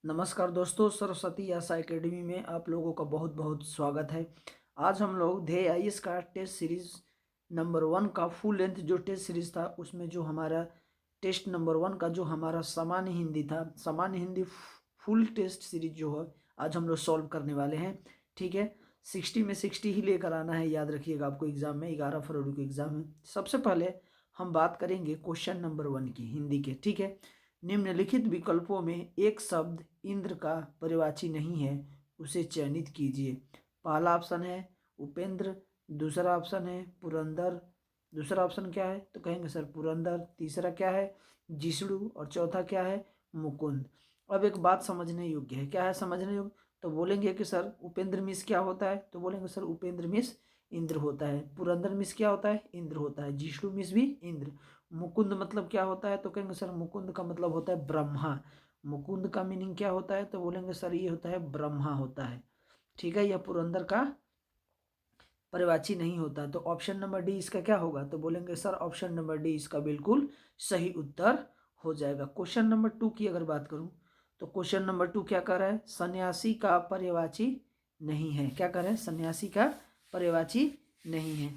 नमस्कार दोस्तों, सरस्वती आशा एकेडमी में आप लोगों का बहुत बहुत स्वागत है। आज हम लोग ध्येय आईएएस का टेस्ट सीरीज नंबर 1 का फुल लेंथ जो टेस्ट सीरीज था उसमें जो हमारा टेस्ट नंबर 1 का जो हमारा सामान्य हिंदी था, सामान्य हिंदी फुल टेस्ट सीरीज जो है आज हम लोग सॉल्व करने वाले हैं। ठीक है, 60 में 60 ही लेकर आना है, याद रखिएगा। आपको एग्जाम में 11 फरवरी को एग्जाम है। सबसे पहले हम बात करेंगे क्वेश्चन नंबर 1 की हिंदी के। ठीक है, निम्नलिखित विकल्पों में एक शब्द इंद्र का पर्यायवाची नहीं है, उसे चयनित कीजिए। पहला ऑप्शन है उपेंद्र, दूसरा ऑप्शन है पुरंदर, दूसरा ऑप्शन क्या है तो कहेंगे सर पुरंदर, तीसरा क्या है जिष्णु और चौथा क्या है मुकुंद। अब एक बात समझने योग्य है, क्या है समझने योग्य, तो बोलेंगे कि सर उपेंद्र मिश्र क्या होता है, तो बोलेंगे सर उपेंद्र मिश्र इंद्र होता है। पुरंदर मिश्र क्या होता है, इंद्र होता है। जिष्णु मिश्र भी इंद्र। मुकुंद मतलब क्या होता है, तो कहेंगे सर मुकुंद का मतलब होता है ब्रह्मा। मुकुंद का मीनिंग क्या होता है, तो बोलेंगे सर ये होता है ब्रह्मा होता है। ठीक है, यह पुरंदर का पर्यायवाची नहीं होता। तो ऑप्शन नंबर डी इसका क्या होगा, तो बोलेंगे सर ऑप्शन नंबर डी इसका बिल्कुल सही उत्तर हो जाएगा। क्वेश्चन नंबर 2 की अगर बात करूं तो क्वेश्चन नंबर 2 क्या कर रहा है, सन्यासी का पर्यायवाची नहीं है। क्या कर रहा है, सन्यासी का पर्यायवाची नहीं है।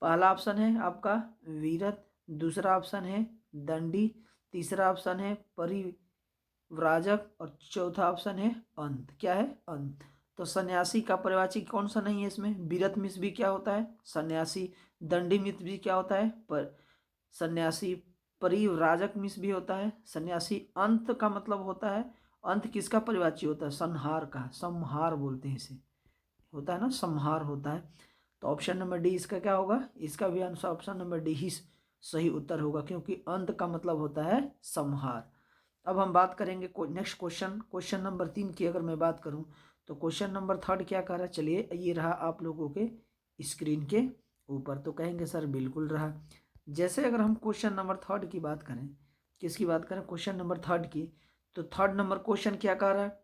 पहला ऑप्शन है आपका वीरत, दूसरा ऑप्शन है दंडी, तीसरा ऑप्शन है परिव्राजक और चौथा ऑप्शन है अंत। क्या है, अंत। तो सन्यासी का पर्यायवाची कौन सा नहीं है इसमें, वीरत मिश्र भी क्या होता है सन्यासी, दंडी मिश्र भी क्या होता है पर सन्यासी, परिव्राजक मिश्र भी होता है सन्यासी। अंत का मतलब होता है, अंत किसका पर्यायवाची होता है, संहार का, संहार बोलते हैं इसे, होता है ना संहार होता है। तो ऑप्शन नंबर डी इसका क्या होगा, इसका भी आंसर ऑप्शन नंबर डी ही सही उत्तर होगा, क्योंकि अंत का मतलब होता है संहार। अब हम बात करेंगे नेक्स्ट क्वेश्चन, क्वेश्चन नंबर 3 की अगर मैं बात करूं तो क्वेश्चन नंबर 3 क्या कर रहा है, चलिए ये रहा आप लोगों के स्क्रीन के ऊपर। तो कहेंगे सर बिल्कुल रहा। जैसे अगर हम क्वेश्चन नंबर 3 की बात करें, किसकी बात करें, क्वेश्चन नंबर 3 की, तो थर्ड नंबर क्वेश्चन क्या कह रहा है,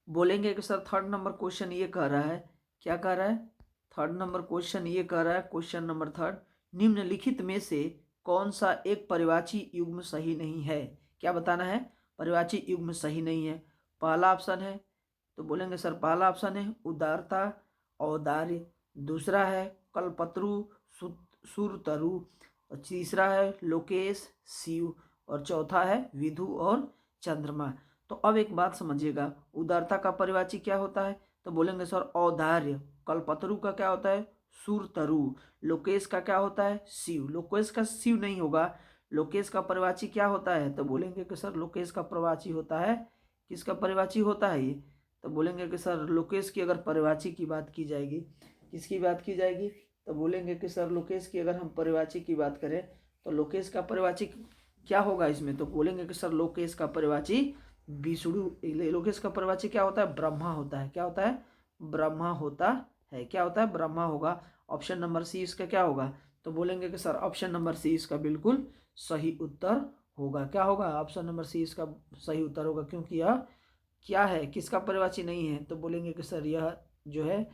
बोलेंगे कि सर थर्ड नंबर क्वेश्चन ये कह रहा है, क्या कह रहा है, थर्ड नंबर क्वेश्चन ये कह रहा है, क्वेश्चन नंबर 3, निम्नलिखित में से कौन सा एक पर्यायवाची युग्म सही नहीं है। क्या बताना है, पर्यायवाची युग्म सही नहीं है। पहला ऑप्शन है, तो बोलेंगे सर पहला ऑप्शन है उदारता औदार्य, दूसरा है कल्पत्रु सुरतरु, और तीसरा है लोकेश शिव, और चौथा है विधु और चंद्रमा। तो अब एक बात समझिएगा, उदारता का पर्यायवाची क्या होता है, तो बोलेंगे सर औदार्य। कल्पतरु का क्या होता है सुरतरु। लोकेश का क्या होता है शिव, लोकेश का शिव नहीं होगा। लोकेश का पर्यायवाची क्या होता है, तो बोलेंगे कि सर लोकेश का पर्यायवाची होता है, किसका पर्यायवाची होता है ये, तो बोलेंगे कि सर लोकेश की अगर पर्यायवाची की बात की जाएगी, किसकी बात की जाएगी, तो बोलेंगे कि सर लोकेश की अगर हम पर्यायवाची की बात करें तो लोकेश का पर्यायवाची क्या होगा इसमें, तो बोलेंगे कि सर लोकेश का पर्यायवाची विष्णु। लोकेश का पर्यायवाची क्या होता है, ब्रह्मा होता है। क्या होता है, ब्रह्मा होता है। क्या होता है, ब्रह्मा होगा। ऑप्शन नंबर सी इसका क्या होगा, तो बोलेंगे कि सर ऑप्शन नंबर सी इसका बिल्कुल सही उत्तर होगा। क्या होगा, ऑप्शन नंबर सी इसका सही उत्तर होगा, क्योंकि यह क्या है, किसका पर्यायवाची नहीं है, तो बोलेंगे कि सर यह जो है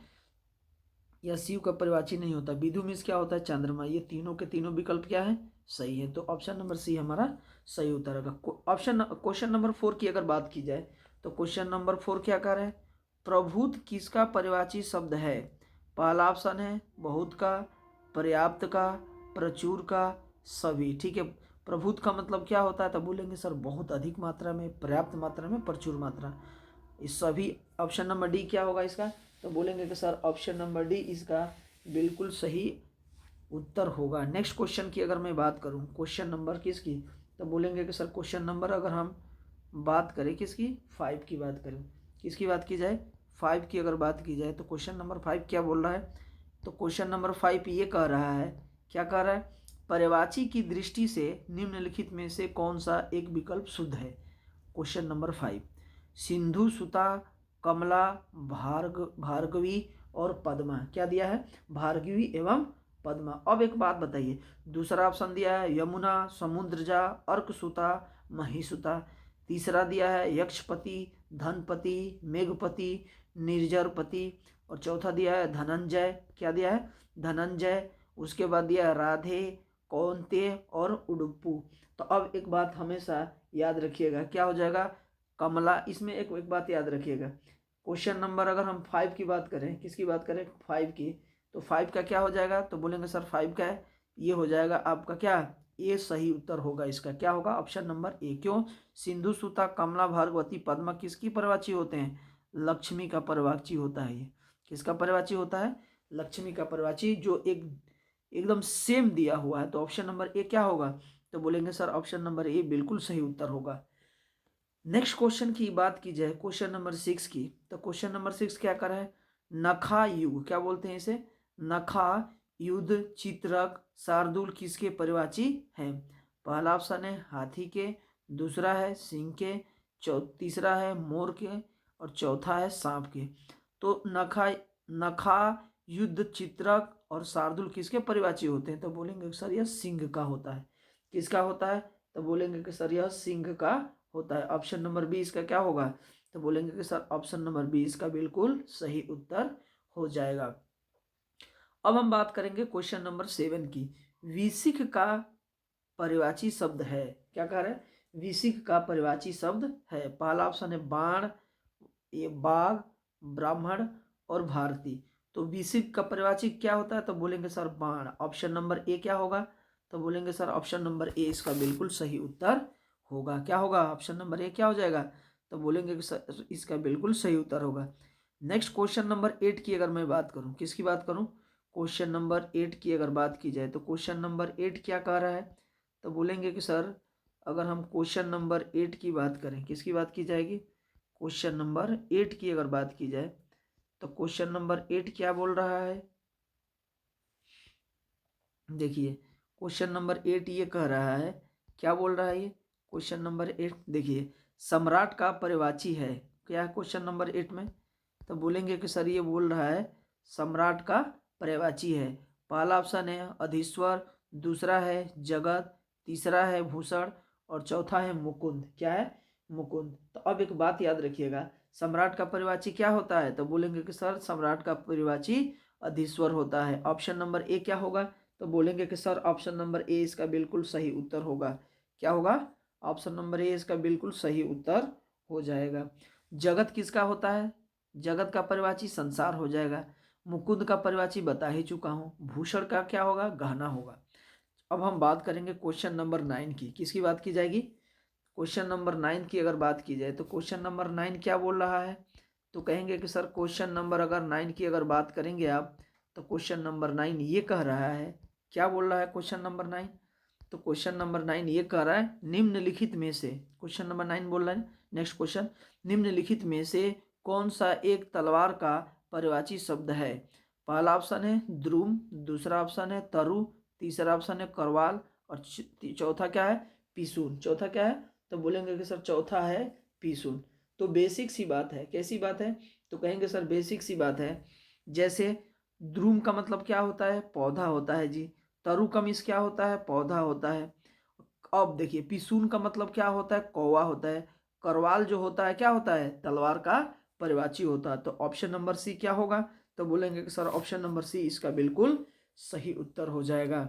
यह शिव का पर्यायवाची नहीं होता। विधु मिस क्या होता है, चंद्रमा। ये तीनों के तीनों विकल्प क्या है, सही है। तो ऑप्शन नंबर सी हमारा सही उत्तर होगा। ऑप्शन क्वेश्चन नंबर 4 की अगर बात की जाए तो क्वेश्चन नंबर 4 क्या कर रहा है, प्रभुत किसका पर्यायवाची शब्द है। पहला ऑप्शन है बहुत का, पर्याप्त का, प्रचुर का, सभी। ठीक है, प्रभुत का मतलब क्या होता है, तो बोलेंगे सर बहुत अधिक मात्रा में, पर्याप्त मात्रा में, प्रचुर मात्रा। इस सभी ऑप्शन नंबर डी क्या होगा इसका, तो बोलेंगे कि सर ऑप्शन नंबर डी इसका बिल्कुल सही उत्तर होगा। नेक्स्ट क्वेश्चन की अगर मैं बात करूं, क्वेश्चन नंबर किसकी, तो बोलेंगे कि सर क्वेश्चन नंबर अगर हम बात करें किसकी, 5 की बात करें, किसकी बात की जाए, 5 की अगर बात की जाए तो क्वेश्चन नंबर 5 क्या बोल रहा है, तो क्वेश्चन नंबर 5 ये कह रहा है, क्या कह रहा है, पर्यायवाची की दृष्टि से निम्नलिखित में से कौन सा एक विकल्प शुद्ध है। क्वेश्चन नंबर 5, सिंधु सुता, कमला, भार्गवी और पद्मा। क्या दिया है, भार्गवी एवं पद्मा। अब एक बात बताइए, दूसरा ऑप्शन दिया है यमुना, समुद्रजा, अर्कसुता, महिसुता। तीसरा दिया है यक्षपति, धनपति, मेघपति, निर्जरपति, और चौथा दिया है धनंजय। क्या दिया है, धनंजय। उसके बाद दिया है राधे, कौंते और उडुप्पू। तो अब एक बात हमेशा याद रखिएगा, क्या हो जाएगा, कमला। इसमें एक बात याद रखिएगा, क्वेश्चन नंबर अगर हम 5 की बात करें, किसकी बात करें, 5 की, तो 5 का क्या हो जाएगा, तो बोलेंगे सर 5 का है, ये हो जाएगा आपका क्या, ये सही उत्तर होगा। इसका क्या होगा, ऑप्शन नंबर ए। क्यों, सिंधु सुता कमला भार्गवती पद्मा किसकी परिवाची होते हैं, लक्ष्मी का परिवाची होता है। ये किसका परिवाची होता है, लक्ष्मी का परिवाची, जो एकदम सेम दिया हुआ है। तो ऑप्शन नंबर ए क्या होगा, तो बोलेंगे सर ऑप्शन नंबर ए बिल्कुल सही उत्तर होगा। नेक्स्ट क्वेश्चन की बात की जाए, क्वेश्चन नंबर 6 की, तो क्वेश्चन नंबर 6 क्या कर रहा है, नखा युग, क्या बोलते हैं इसे, नखा युद्ध चित्रक शार्दुल किसके परिवाची हैं। पहला ऑप्शन है हाथी के, दूसरा है सिंह के, तीसरा है मोर के, और चौथा है सांप के। तो नखा युद्ध चित्रक और शार्दुल किसके परिवाची होते हैं, तो बोलेंगे सर यह सिंह का होता है। किसका होता है, तो बोलेंगे कि सर यह सिंह का होता है। ऑप्शन नंबर बी इसका क्या होगा, तो बोलेंगे कि सर ऑप्शन नंबर बी इसका बिल्कुल सही उत्तर हो जाएगा। अब हम बात करेंगे क्वेश्चन नंबर 7 की। विसिक का परिवाची शब्द है, क्या कह रहे हैं, विसिक का परिवाची शब्द है। पहला ऑप्शन है बाण, ये बाघ, ब्राह्मण और भारती। तो विसिक का परिवाची क्या होता है, तो बोलेंगे सर बाण। ऑप्शन नंबर ए क्या होगा, तो बोलेंगे सर ऑप्शन नंबर ए इसका बिल्कुल सही उत्तर होगा। क्या होगा, ऑप्शन नंबर ए क्या हो जाएगा, तो बोलेंगे कि सर इसका बिल्कुल सही उत्तर होगा। नेक्स्ट क्वेश्चन नंबर 8 की अगर मैं बात करूं, किसकी बात करूं, क्वेश्चन नंबर 8 की अगर बात की जाए, तो क्वेश्चन नंबर 8 क्या कह रहा है, तो बोलेंगे कि सर अगर हम क्वेश्चन नंबर 8 की बात करें, किसकी बात की जाएगी, क्वेश्चन नंबर 8 की अगर बात की जाए, तो क्वेश्चन नंबर 8 क्या बोल रहा है, देखिए क्वेश्चन नंबर 8 ये कह रहा है, क्या बोल रहा है ये क्वेश्चन नंबर 8, देखिए सम्राट का परिवाची है, क्या है क्वेश्चन नंबर 8 में, तो बोलेंगे कि सर ये बोल रहा है सम्राट का परिवाची है। पहला ऑप्शन है अधीश्वर, दूसरा है जगत, तीसरा है भूषण और चौथा है मुकुंद। क्या है, मुकुंद। तो अब एक बात याद रखिएगा, सम्राट का परिवाची क्या होता है, तो बोलेंगे कि सर सम्राट का परिवाची अधीश्वर होता है। ऑप्शन नंबर ए क्या होगा, तो बोलेंगे कि सर ऑप्शन नंबर ए इसका बिल्कुल सही उत्तर होगा। क्या होगा, ऑप्शन नंबर ए इसका बिल्कुल सही उत्तर हो जाएगा। जगत किसका होता है, जगत का परिवाची संसार हो जाएगा। मुकुंद का परिवाची बता ही चुका हूँ। भूषण का क्या होगा, गहना होगा। अब हम बात करेंगे क्वेश्चन नंबर 9 की, किसकी बात की जाएगी, क्वेश्चन नंबर 9 की अगर बात की जाए, तो क्वेश्चन नंबर 9 क्या बोल रहा है, तो कहेंगे कि सर क्वेश्चन नंबर अगर 9 की अगर बात करेंगे आप, तो क्वेश्चन नंबर 9 ये कह रहा है, क्या बोल रहा है क्वेश्चन नंबर 9, तो क्वेश्चन नंबर 9 ये कह रहा है निम्नलिखित में से, क्वेश्चन नंबर 9 बोल रहा है, नेक्स्ट क्वेश्चन, निम्नलिखित में से कौन सा एक तलवार का परिवाची शब्द है। पहला ऑप्शन है द्रुम, दूसरा ऑप्शन है तरु, तीसरा ऑप्शन है करवाल और चौथा क्या है, पिसून। चौथा क्या है, तो बोलेंगे कि सर चौथा है पिसून। तो बेसिक सी बात है, कैसी बात है, तो कहेंगे सर बेसिक सी बात है। जैसे द्रुम का मतलब क्या होता है, पौधा होता है जी। तरु का मीन्स क्या होता है, पौधा होता है। अब देखिए पिसून का मतलब क्या होता है, कौवा होता है। करवाल जो होता है क्या होता है, तलवार का परिवाची होता है। तो ऑप्शन नंबर सी क्या होगा, तो बोलेंगे कि सर ऑप्शन नंबर सी इसका बिल्कुल सही उत्तर हो जाएगा।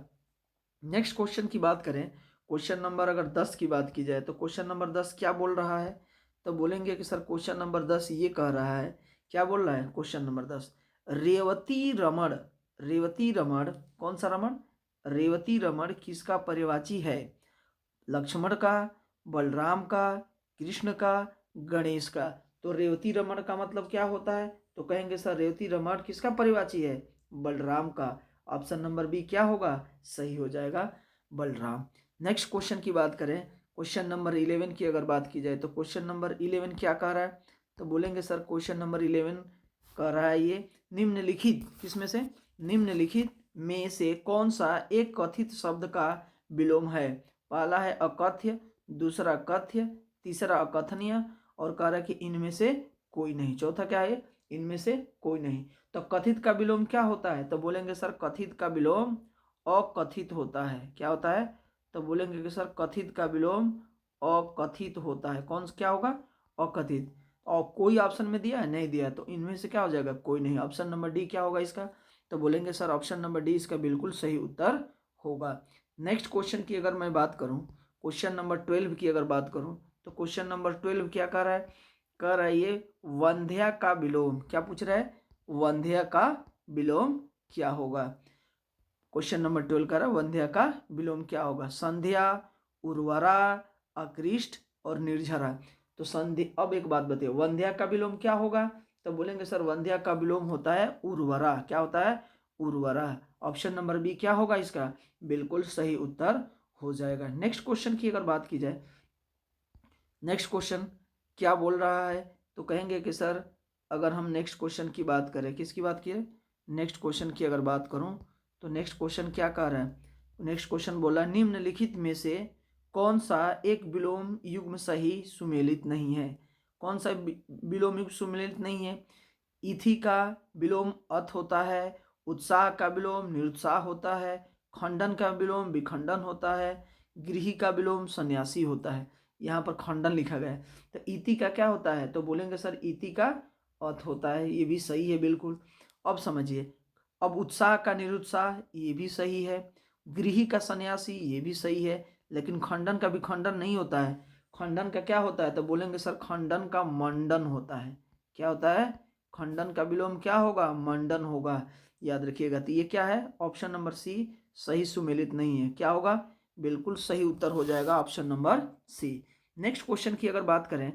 नेक्स्ट क्वेश्चन की बात करें, क्वेश्चन नंबर अगर 10 की बात की जाए, तो क्वेश्चन नंबर 10 क्या बोल रहा है, तो बोलेंगे कि सर क्वेश्चन नंबर 10 ये कह रहा है, क्या बोल रहा है क्वेश्चन नंबर 10, रेवती रमण, रेवती रमण कौन सा रमण, रेवती रमण किसका परिवाची है। लक्ष्मण का, बलराम का, कृष्ण का, गणेश का। तो रेवती रमण का मतलब क्या होता है, तो कहेंगे सर रेवती रमण किसका परिवाची है, बलराम का। ऑप्शन नंबर बी क्या होगा, सही हो जाएगा, बलराम। नेक्स्ट क्वेश्चन की बात करें, क्वेश्चन नंबर 11 की अगर बात की जाए, तो क्वेश्चन नंबर 11 क्या कह रहा है, तो बोलेंगे सर क्वेश्चन नंबर 11 कह रहा है ये निम्नलिखित किसमें से, निम्नलिखित में से कौन सा एक कथित शब्द का विलोम है। पहला है अकथ्य, दूसरा कथ्य, तीसरा अकथनीय और कह रहा है कि इनमें से कोई नहीं। चौथा क्या है, इनमें से कोई नहीं। तो कथित का विलोम क्या होता है, तो बोलेंगे सर कथित का विलोम अकथित होता है। क्या होता है, तो बोलेंगे कि सर कथित का विलोम अकथित होता है। कौन क्या होगा, अकथित। और कोई ऑप्शन में दिया है, नहीं दिया है, तो इनमें से क्या हो जाएगा, कोई नहीं। ऑप्शन नंबर डी क्या होगा इसका, तो बोलेंगे सर ऑप्शन नंबर डी इसका बिल्कुल सही उत्तर होगा। नेक्स्ट क्वेश्चन की अगर मैं बात करूं, क्वेश्चन नंबर 12 की अगर बात करूं, तो क्वेश्चन नंबर 12 क्या कर रहा है? कर रहा है ये वंध्या का विलोम। क्या पूछ रहा है? वंध्या का विलोम क्या होगा? क्वेश्चन नंबर 12 का रहा वंध्या का विलोम क्या होगा? संध्या, उर्वरा, अकृष्ट और निर्झरा। तो संधि, अब एक बात बताइए, वंध्या का विलोम क्या होगा? तो बोलेंगे सर वंध्या का विलोम होता है उर्वरा। क्या होता है? उर्वरा। ऑप्शन नंबर बी क्या होगा इसका? बिल्कुल सही उत्तर हो जाएगा। नेक्स्ट क्वेश्चन की अगर बात की जाए, नेक्स्ट क्वेश्चन क्या बोल रहा है? तो कहेंगे कि सर अगर हम नेक्स्ट क्वेश्चन की बात करें, किसकी बात की है? नेक्स्ट क्वेश्चन की अगर बात करूं तो नेक्स्ट क्वेश्चन क्या कह रहा है? नेक्स्ट क्वेश्चन बोला निम्नलिखित में से कौन सा एक विलोम युग्म सही सुमेलित नहीं है? कौन सा विलोम युग्म सुमेलित नहीं है? इथि का विलोम अथ होता है, उत्साह का विलोम निरुत्साह होता है, खंडन का विलोम विखंडन होता है, गृही का विलोम सन्यासी होता है। यहाँ पर खंडन लिखा गया है, तो इति का क्या होता है? तो बोलेंगे सर इति का अथ होता है। ये भी सही है बिल्कुल। अब समझिए, अब उत्साह का निरुत्साह ये भी सही है, गृही का सन्यासी ये भी सही है, लेकिन खंडन का विखंडन नहीं होता है। खंडन का क्या होता है? तो बोलेंगे सर खंडन का मंडन होता है। क्या होता है? खंडन का विलोम क्या होगा? मंडन होगा। याद रखिएगा। तो ये क्या है? ऑप्शन नंबर सी सही सुमेलित नहीं है। क्या होगा? बिल्कुल सही उत्तर हो जाएगा option number C. Next question की अगर बात करें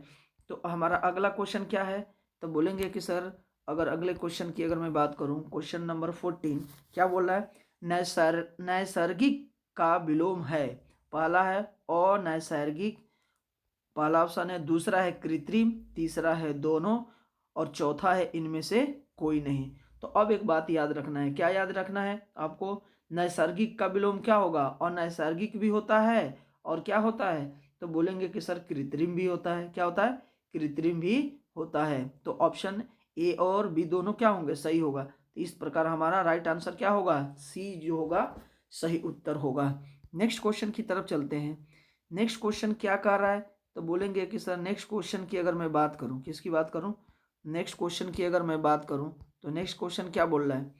तो हमारा अगला क्वेश्चन क्या है? तो बोलेंगे कि सर अगर अगले क्वेश्चन की अगर मैं बात करूं, क्वेश्चन नंबर 14 क्या बोल रहा है? नैसर्गिक का विलोम है। पहला है अनैसर्गिक, पहला ऑप्शन है, दूसरा है कृत्रिम, तीसरा है दोनों और चौथा है इनमें से कोई नहीं। तो अब एक बात याद रखना है। क्या याद रखना है आपको? नैसर्गिक का विलोम क्या होगा? अनैसर्गिक भी होता है और क्या होता है? तो बोलेंगे कि सर कृत्रिम भी होता है। क्या होता है? कृत्रिम भी होता है। तो ऑप्शन ए और बी दोनों क्या होंगे? सही होगा। तो इस प्रकार हमारा राइट आंसर क्या होगा? सी जो होगा सही उत्तर होगा। नेक्स्ट क्वेश्चन की तरफ चलते हैं। नेक्स्ट क्वेश्चन क्या कह रहा है? तो बोलेंगे कि सर नेक्स्ट क्वेश्चन की अगर मैं बात करूं, किसकी बात करूं? नेक्स्ट क्वेश्चन की अगर मैं बात करूं तो नेक्स्ट क्वेश्चन क्या बोल रहा है?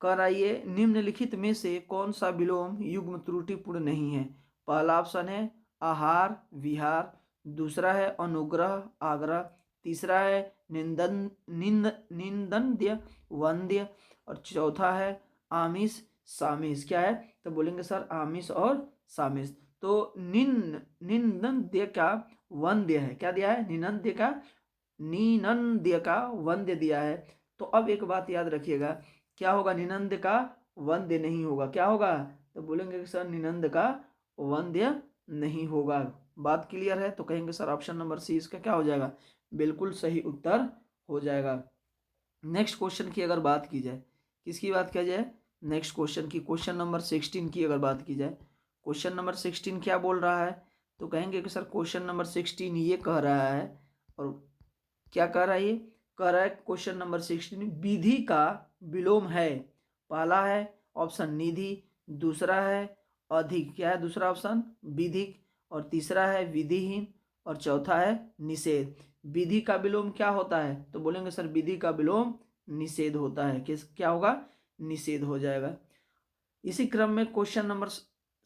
कह रहा है ये निम्नलिखित में से कौन सा विलोम युग्म त्रुटिपूर्ण नहीं है? पहला ऑप्शन है आहार विहार, दूसरा है अनुग्रह आग्रह, तीसरा है निंदन्य वंद्य और चौथा है आमिष सामिष। क्या है? तो बोलेंगे सर आमिष और सामिष। तो निंदन्य का वंद्य है। क्या दिया है? निनंद्य का वंद्य दिया है। तो अब एक बात याद रखिएगा, क्या होगा? निनंद का वंद्य नहीं होगा। क्या होगा? तो बोलेंगे कि सर निनंद का वंद्य नहीं होगा। बात क्लियर है? तो कहेंगे सर ऑप्शन नंबर सी इसका क्या हो जाएगा? बिल्कुल सही उत्तर हो जाएगा। नेक्स्ट क्वेश्चन की अगर बात की जाए, किसकी बात किया जाए? नेक्स्ट क्वेश्चन की, क्वेश्चन नंबर 16 की अगर बात की जाए, क्वेश्चन नंबर 16 क्या बोल रहा है? तो कहेंगे कि सर क्वेश्चन नंबर 16 ये कह रहा है, और क्या कह रहा है? ये कह रहा है क्वेश्चन नंबर 16 विधि का विलोम है। पहला है ऑप्शन निधि, दूसरा है अधिक, क्या है दूसरा ऑप्शन? विधिक, और तीसरा है विधिहीन और चौथा है निषेध। विधि का विलोम क्या होता है? तो बोलेंगे सर विधि का विलोम निषेध होता है। किस क्या होगा? निषेध हो जाएगा। इसी क्रम में क्वेश्चन नंबर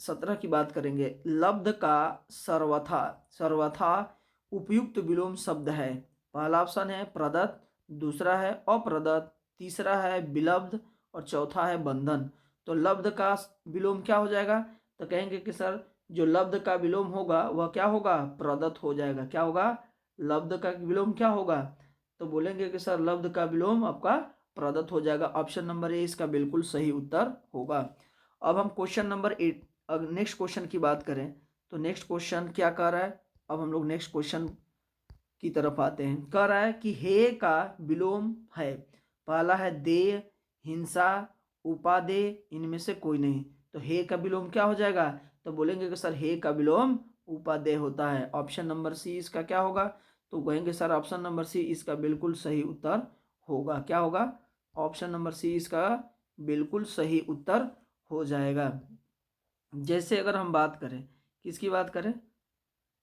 17 की बात करेंगे। लब्ध का सर्वथा सर्वथा उपयुक्त विलोम शब्द है। पहला ऑप्शन है प्रदत्त, दूसरा है अप्रदत्त, तीसरा है विलब्ध और चौथा है बंधन। तो लब्ध का विलोम क्या हो जाएगा? तो कहेंगे कि सर जो लब्ध का विलोम होगा वह क्या होगा? प्रदत्त हो जाएगा। क्या होगा? लब्ध का विलोम क्या होगा? तो बोलेंगे कि सर लब्ध का विलोम आपका प्रदत्त हो जाएगा। ऑप्शन नंबर ए इसका बिल्कुल सही उत्तर होगा। अब हम क्वेश्चन नंबर 8 नेक्स्ट क्वेश्चन की बात करें तो नेक्स्ट क्वेश्चन क्या कह रहा है? अब हम लोग नेक्स्ट क्वेश्चन की तरफ आते हैं। कह रहा है कि हे का विलोम है। पहला है देय, हिंसा, उपादेय, इनमें से कोई नहीं। तो हे का विलोम क्या हो जाएगा? तो बोलेंगे कि सर हे का विलोम उपादेय होता है। ऑप्शन नंबर सी इसका क्या होगा? तो कहेंगे सर ऑप्शन नंबर सी इसका बिल्कुल सही उत्तर होगा। क्या होगा? ऑप्शन नंबर सी इसका बिल्कुल सही उत्तर हो जाएगा। जैसे अगर हम बात करें, किसकी बात करें?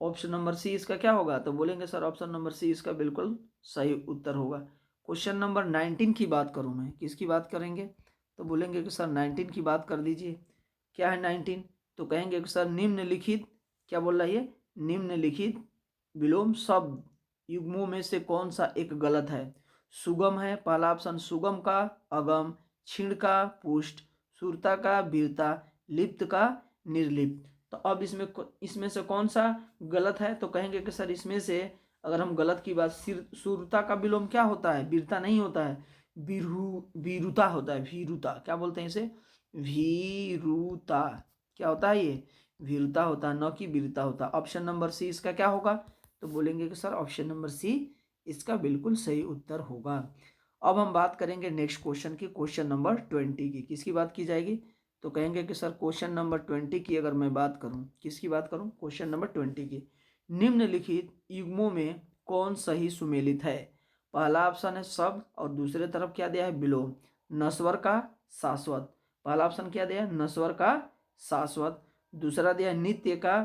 ऑप्शन नंबर सी इसका क्या होगा? तो बोलेंगे सर ऑप्शन नंबर सी इसका बिल्कुल सही उत्तर होगा। क्वेश्चन नंबर 19 की बात करूं मैं, किसकी बात करेंगे? तो बोलेंगे कि सर 19 की बात कर दीजिए। क्या है 19? तो कहेंगे कि सर निम्नलिखित, क्या बोल रहा है ये? निम्नलिखित विलोम शब्द युग्मों में से कौन सा एक गलत है? सुगम है पहला ऑप्शन, सुगम का अगम, क्षीण का पुष्ट, सूरता का वीरता, लिप्त का निर्लिप्त। तो अब इसमें से कौन सा गलत है? तो कहेंगे कि सर इसमें से अगर हम गलत की बात, सूरता का विलोम क्या होता है? वीरता नहीं होता है, वीरुता होता है। वीरुता क्या बोलते हैं इसे? भीरुता। क्या होता है ये? वीरता होता है, न कि वीरता होता। ऑप्शन नंबर सी इसका क्या होगा? तो बोलेंगे कि सर ऑप्शन नंबर सी इसका बिल्कुल सही उत्तर होगा। अब हम बात करेंगे नेक्स्ट क्वेश्चन की, क्वेश्चन नंबर 20 की। किसकी बात की जाएगी? तो कहेंगे कि सर क्वेश्चन नंबर 20 की अगर मैं बात करूं, किसकी बात करूं? क्वेश्चन नंबर 20 की। निम्नलिखित युग्मों में कौन सही सुमेलित है? पहला ऑप्शन है शब्द और दूसरे तरफ क्या दिया है? विलोम। नस्वर का शाश्वत, पहला ऑप्शन क्या दिया है? नस्वर का शाश्वत। दूसरा दिया है नित्य का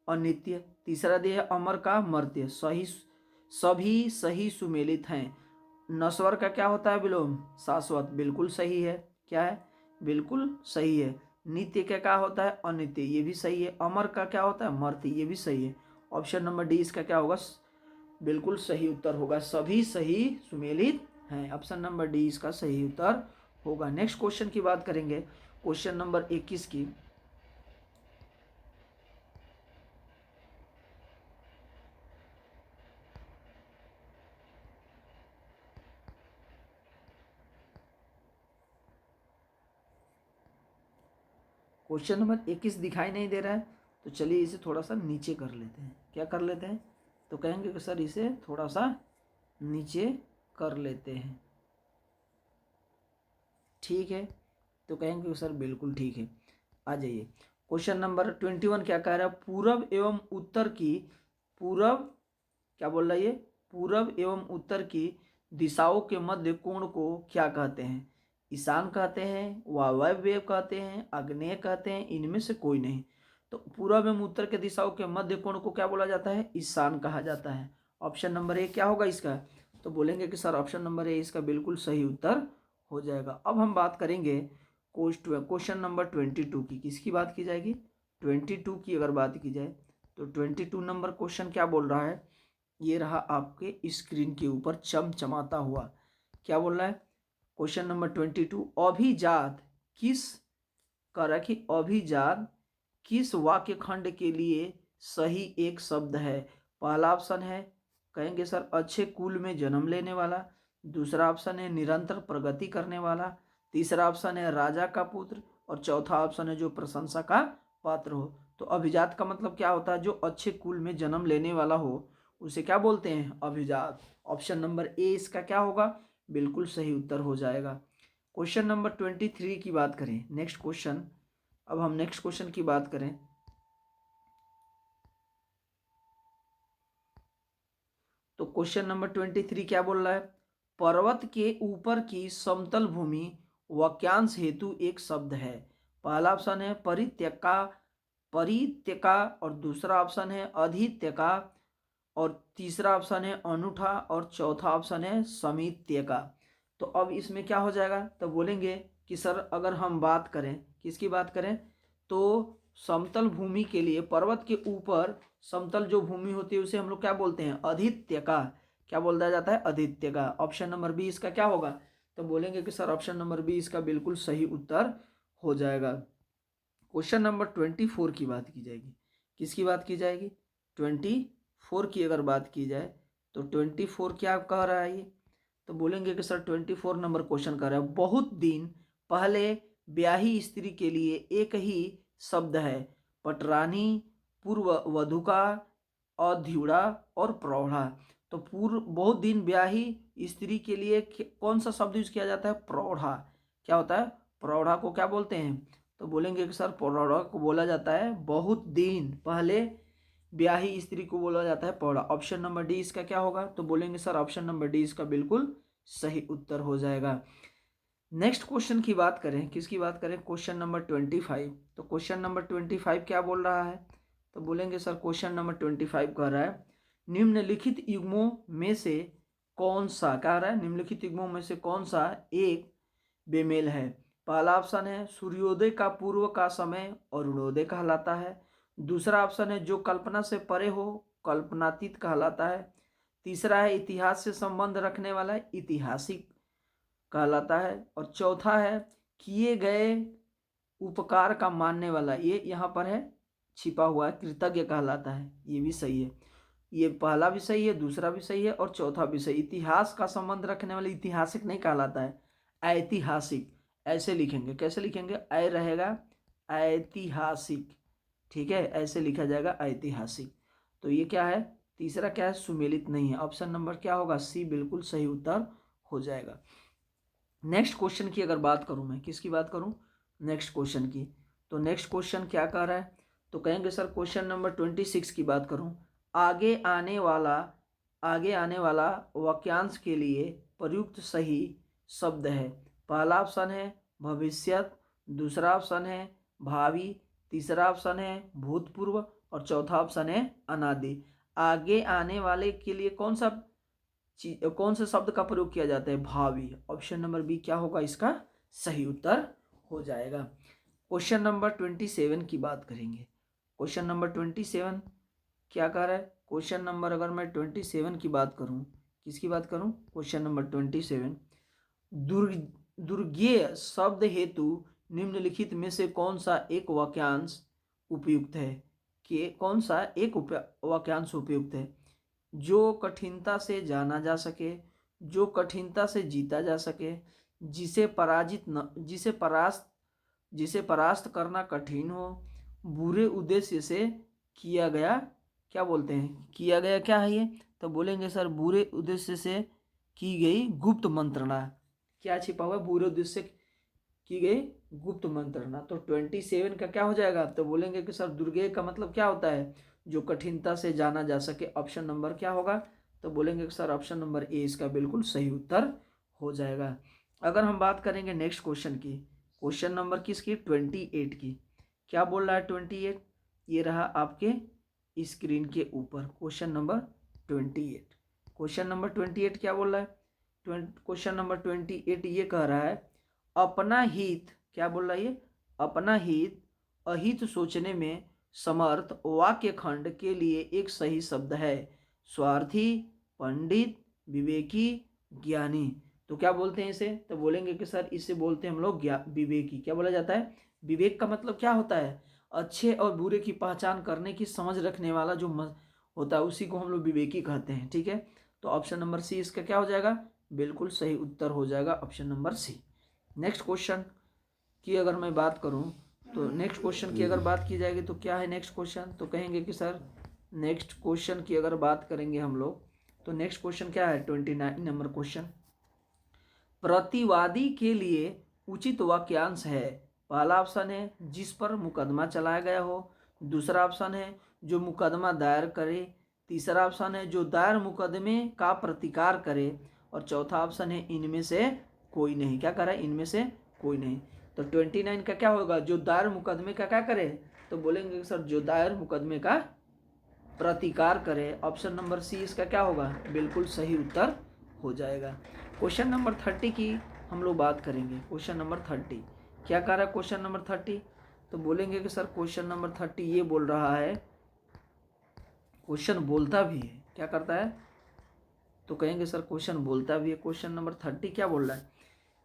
अनित्य। तीसरा दिया है अमर का मर्त्य। सभी सही सुमेलित हैं। नश्वर का क्या होता है विलोम? शाश्वत, बिल्कुल सही है। क्या है? बिल्कुल सही है। नित्य का क्या होता है? अनित्य, ये भी सही है। अमर का क्या होता है? मर्त्य, ये भी सही है। ऑप्शन नंबर डी इसका क्या होगा? बिल्कुल सही उत्तर होगा। सभी सही सुमेलित हैं। ऑप्शन नंबर डी इसका सही उत्तर होगा। नेक्स्ट क्वेश्चन की बात करेंगे, क्वेश्चन नंबर 21 की। क्वेश्चन नंबर 21 दिखाई नहीं दे रहा है, तो चलिए इसे थोड़ा सा नीचे कर लेते हैं। क्या कर लेते हैं? तो कहेंगे कि सर इसे थोड़ा सा नीचे कर लेते हैं। ठीक है, तो कहेंगे कि सर बिल्कुल ठीक है। आ जाइए, क्वेश्चन नंबर 21 क्या कह रहा है? पूर्व एवं उत्तर की, पूर्व क्या बोल रहा है ये? पूर्व एवं उत्तर की दिशाओं के मध्य कोण को क्या कहते हैं? ईशान कहते हैं, वायव्य कहते हैं, आग्नेय कहते हैं, इनमें से कोई नहीं। तो पूर्व एवं उत्तर के दिशाओं के मध्य कोण को क्या बोला जाता है? ईशान कहा जाता है। ऑप्शन नंबर ए क्या होगा इसका? तो बोलेंगे कि सर ऑप्शन नंबर ए इसका बिल्कुल सही उत्तर हो जाएगा। अब हम बात करेंगे क्वेश्चन नंबर 22 की। किसकी बात की जाएगी? 22 की अगर बात की जाए तो 22 नंबर क्वेश्चन क्या बोल रहा है? ये रहा आपके स्क्रीन के ऊपर चमचमाता हुआ। क्या बोल रहा है? क्वेश्चन नंबर 22, अभिजात किस कर रहा है कि अभिजात किस वाक्य खंड के लिए सही एक शब्द है? पहला ऑप्शन है, कहेंगे सर अच्छे कुल में जन्म लेने वाला। दूसरा ऑप्शन है निरंतर प्रगति करने वाला। तीसरा ऑप्शन है राजा का पुत्र। और चौथा ऑप्शन है जो प्रशंसा का पात्र हो। तो अभिजात का मतलब क्या होता है? जो अच्छे कुल में जन्म लेने वाला हो उसे क्या बोलते हैं? अभिजात। ऑप्शन नंबर ए इसका क्या होगा? बिल्कुल सही उत्तर हो जाएगा। क्वेश्चन नंबर 23 की बात करें, नेक्स्ट क्वेश्चन। अब हम नेक्स्ट क्वेश्चन की बात करें तो क्वेश्चन नंबर 23 क्या बोल रहा है? पर्वत के ऊपर की समतल भूमि वाक्यांश हेतु एक शब्द है। पहला ऑप्शन है परित्यका, परित्यका। और दूसरा ऑप्शन है अधित्यका। और तीसरा ऑप्शन है अनूठा। और चौथा ऑप्शन है समित्य का। तो अब इसमें क्या हो जाएगा? तो बोलेंगे कि सर अगर हम बात करें, किसकी बात करें? तो समतल भूमि के लिए पर्वत के ऊपर समतल जो भूमि होती है उसे हम लोग क्या बोलते हैं? अधित्य का। क्या बोला जाता है? अधित्य का। ऑप्शन नंबर बी इसका क्या होगा? तो बोलेंगे कि सर ऑप्शन नंबर बी इसका बिल्कुल सही उत्तर हो जाएगा। क्वेश्चन नंबर 24 की बात की जाएगी। किसकी बात की जाएगी? 24 की अगर बात की जाए तो 24 क्या कह रहा है ये? तो बोलेंगे कि सर 24 नंबर क्वेश्चन कर रहा है, बहुत दिन पहले ब्याही स्त्री के लिए एक ही शब्द है। पटरानी, पूर्व वधु का, अध्युड़ा और प्रौढ़ा। तो पूर्व बहुत दिन ब्याही स्त्री के लिए कौन सा शब्द यूज किया जाता है? प्रौढ़ा। क्या होता है? प्रौढ़ा को क्या बोलते हैं? तो बोलेंगे कि सर प्रौढ़ा को बोला जाता है बहुत दिन पहले ब्याही स्त्री को बोला जाता है प्रौढ़ा। ऑप्शन नंबर डी इसका क्या होगा? तो बोलेंगे सर ऑप्शन नंबर डी इसका बिल्कुल सही उत्तर हो जाएगा। नेक्स्ट क्वेश्चन की बात करें, किसकी बात करें? Question number 25। तो क्वेश्चन नंबर 25 क्या बोल रहा है? तो बोलेंगे सर क्वेश्चन नंबर 25 कह रहा है निम्नलिखित युग्मों में से कौन सा, कह रहा है निम्नलिखित युग्मों में से कौन सा एक बेमेल है? पहला ऑप्शन है सूर्योदय का पूर्व का समय अरुणोदय कहलाता है। दूसरा ऑप्शन है जो कल्पना से परे हो कल्पनातीत कहलाता है। तीसरा है इतिहास से संबंध रखने वाला, ऐतिहासिक कहलाता है। और चौथा है किए गए उपकार का मानने वाला, ये यहाँ पर है छिपा हुआ है, कृतज्ञ कहलाता है। ये भी सही है, ये पहला भी सही है, दूसरा भी सही है और चौथा भी सही। इतिहास का संबंध रखने वाले ऐतिहासिक नहीं कहलाता है, ऐतिहासिक। ऐसे लिखेंगे, कैसे लिखेंगे, ऐ रहेगा ऐतिहासिक, ठीक है, ऐसे लिखा जाएगा ऐतिहासिक। तो ये क्या है, तीसरा क्या है, सुमेलित नहीं है। ऑप्शन नंबर क्या होगा, सी बिल्कुल सही उत्तर हो जाएगा। नेक्स्ट क्वेश्चन की अगर बात करूं, मैं किसकी बात करूं, नेक्स्ट क्वेश्चन की। तो नेक्स्ट क्वेश्चन क्या कह रहा है, तो कहेंगे सर क्वेश्चन नंबर 26 की बात करूं। आगे आने वाला वाक्यांश के लिए प्रयुक्त सही शब्द है। पहला ऑप्शन है भविष्यत, दूसरा ऑप्शन है भावी, तीसरा ऑप्शन है भूतपूर्व और चौथा ऑप्शन है अनादि। आगे आने वाले के लिए कौन से शब्द का प्रयोग किया जाता है, भावी। ऑप्शन नंबर बी क्या होगा इसका सही उत्तर हो जाएगा। क्वेश्चन नंबर 27 की बात करेंगे। क्वेश्चन नंबर 27 क्या कह रहा है, क्वेश्चन नंबर अगर मैं 27 की बात करूं, किसकी बात करूं, क्वेश्चन नंबर 27, दुर्गेय शब्द हेतु निम्नलिखित में से कौन सा एक वाक्यांश उपयुक्त है, कि कौन सा एक वाक्यांश उपयुक्त है। जो कठिनता से जाना जा सके, जो कठिनता से जीता जा सके, जिसे परास्त करना कठिन हो, बुरे उद्देश्य से किया गया, क्या बोलते हैं, किया गया क्या है ये, तो बोलेंगे सर बुरे उद्देश्य से की गई गुप्त मंत्रणा। क्या छिपा हुआ है, बुरे उद्देश्य से की गई गुप्त मंत्रणा। तो 27 का क्या हो जाएगा, तो बोलेंगे कि सर दुर्गेय का मतलब क्या होता है, जो कठिनता से जाना जा सके। ऑप्शन नंबर क्या होगा, तो बोलेंगे कि सर ऑप्शन नंबर ए इसका बिल्कुल सही उत्तर हो जाएगा। अगर हम बात करेंगे नेक्स्ट क्वेश्चन की, क्वेश्चन नंबर किसकी, 28 की, क्या बोल रहा है 28, ये रहा आपके स्क्रीन के ऊपर क्वेश्चन नंबर 28। क्वेश्चन नंबर 28 क्या बोल रहा है, क्वेश्चन नंबर 28 ये कह रहा है अपना हित, क्या बोल रहा है ये, अपना हित अहित सोचने में समर्थ वाक्य खंड के लिए एक सही शब्द है। स्वार्थी, पंडित, विवेकी, ज्ञानी। तो क्या बोलते हैं इसे, तो बोलेंगे कि सर इसे बोलते हैं हम लोग विवेकी। क्या बोला जाता है, विवेक का मतलब क्या होता है, अच्छे और बुरे की पहचान करने की समझ रखने वाला जो होता है उसी को हम लोग विवेकी कहते हैं, ठीक है। तो ऑप्शन नंबर सी इसका क्या हो जाएगा, बिल्कुल सही उत्तर हो जाएगा option number C. Next question की अगर मैं बात करूं, तो नेक्स्ट क्वेश्चन की अगर बात की जाएगी तो क्या है नेक्स्ट क्वेश्चन, तो कहेंगे कि सर नेक्स्ट क्वेश्चन की अगर बात करेंगे हम लोग, तो नेक्स्ट क्वेश्चन क्या है, 29 नंबर क्वेश्चन, प्रतिवादी के लिए उचित वाक्यांश है। पहला ऑप्शन है जिस पर मुकदमा चलाया गया हो, दूसरा ऑप्शन है जो मुकदमा दायर करे, तीसरा ऑप्शन है जो दायर मुकदमे का प्रतिकार करे और चौथा ऑप्शन है इनमें से कोई नहीं। क्या कर रहा है, इनमें से कोई नहीं। तो 29 का क्या होगा, जो दायर मुकदमे का क्या करे, तो बोलेंगे सर जो दायर मुकदमे का प्रतिकार करे। ऑप्शन नंबर सी इसका क्या होगा, बिल्कुल सही उत्तर हो जाएगा। क्वेश्चन नंबर 30 की हम लोग बात करेंगे। क्वेश्चन नंबर 30 क्या कह रहा है, क्वेश्चन नंबर 30, तो बोलेंगे कि सर क्वेश्चन नंबर 30 ये बोल रहा है, क्वेश्चन बोलता भी है, क्या करता है, तो कहेंगे सर क्वेश्चन बोलता भी है। क्वेश्चन नंबर 30 क्या बोल रहा है,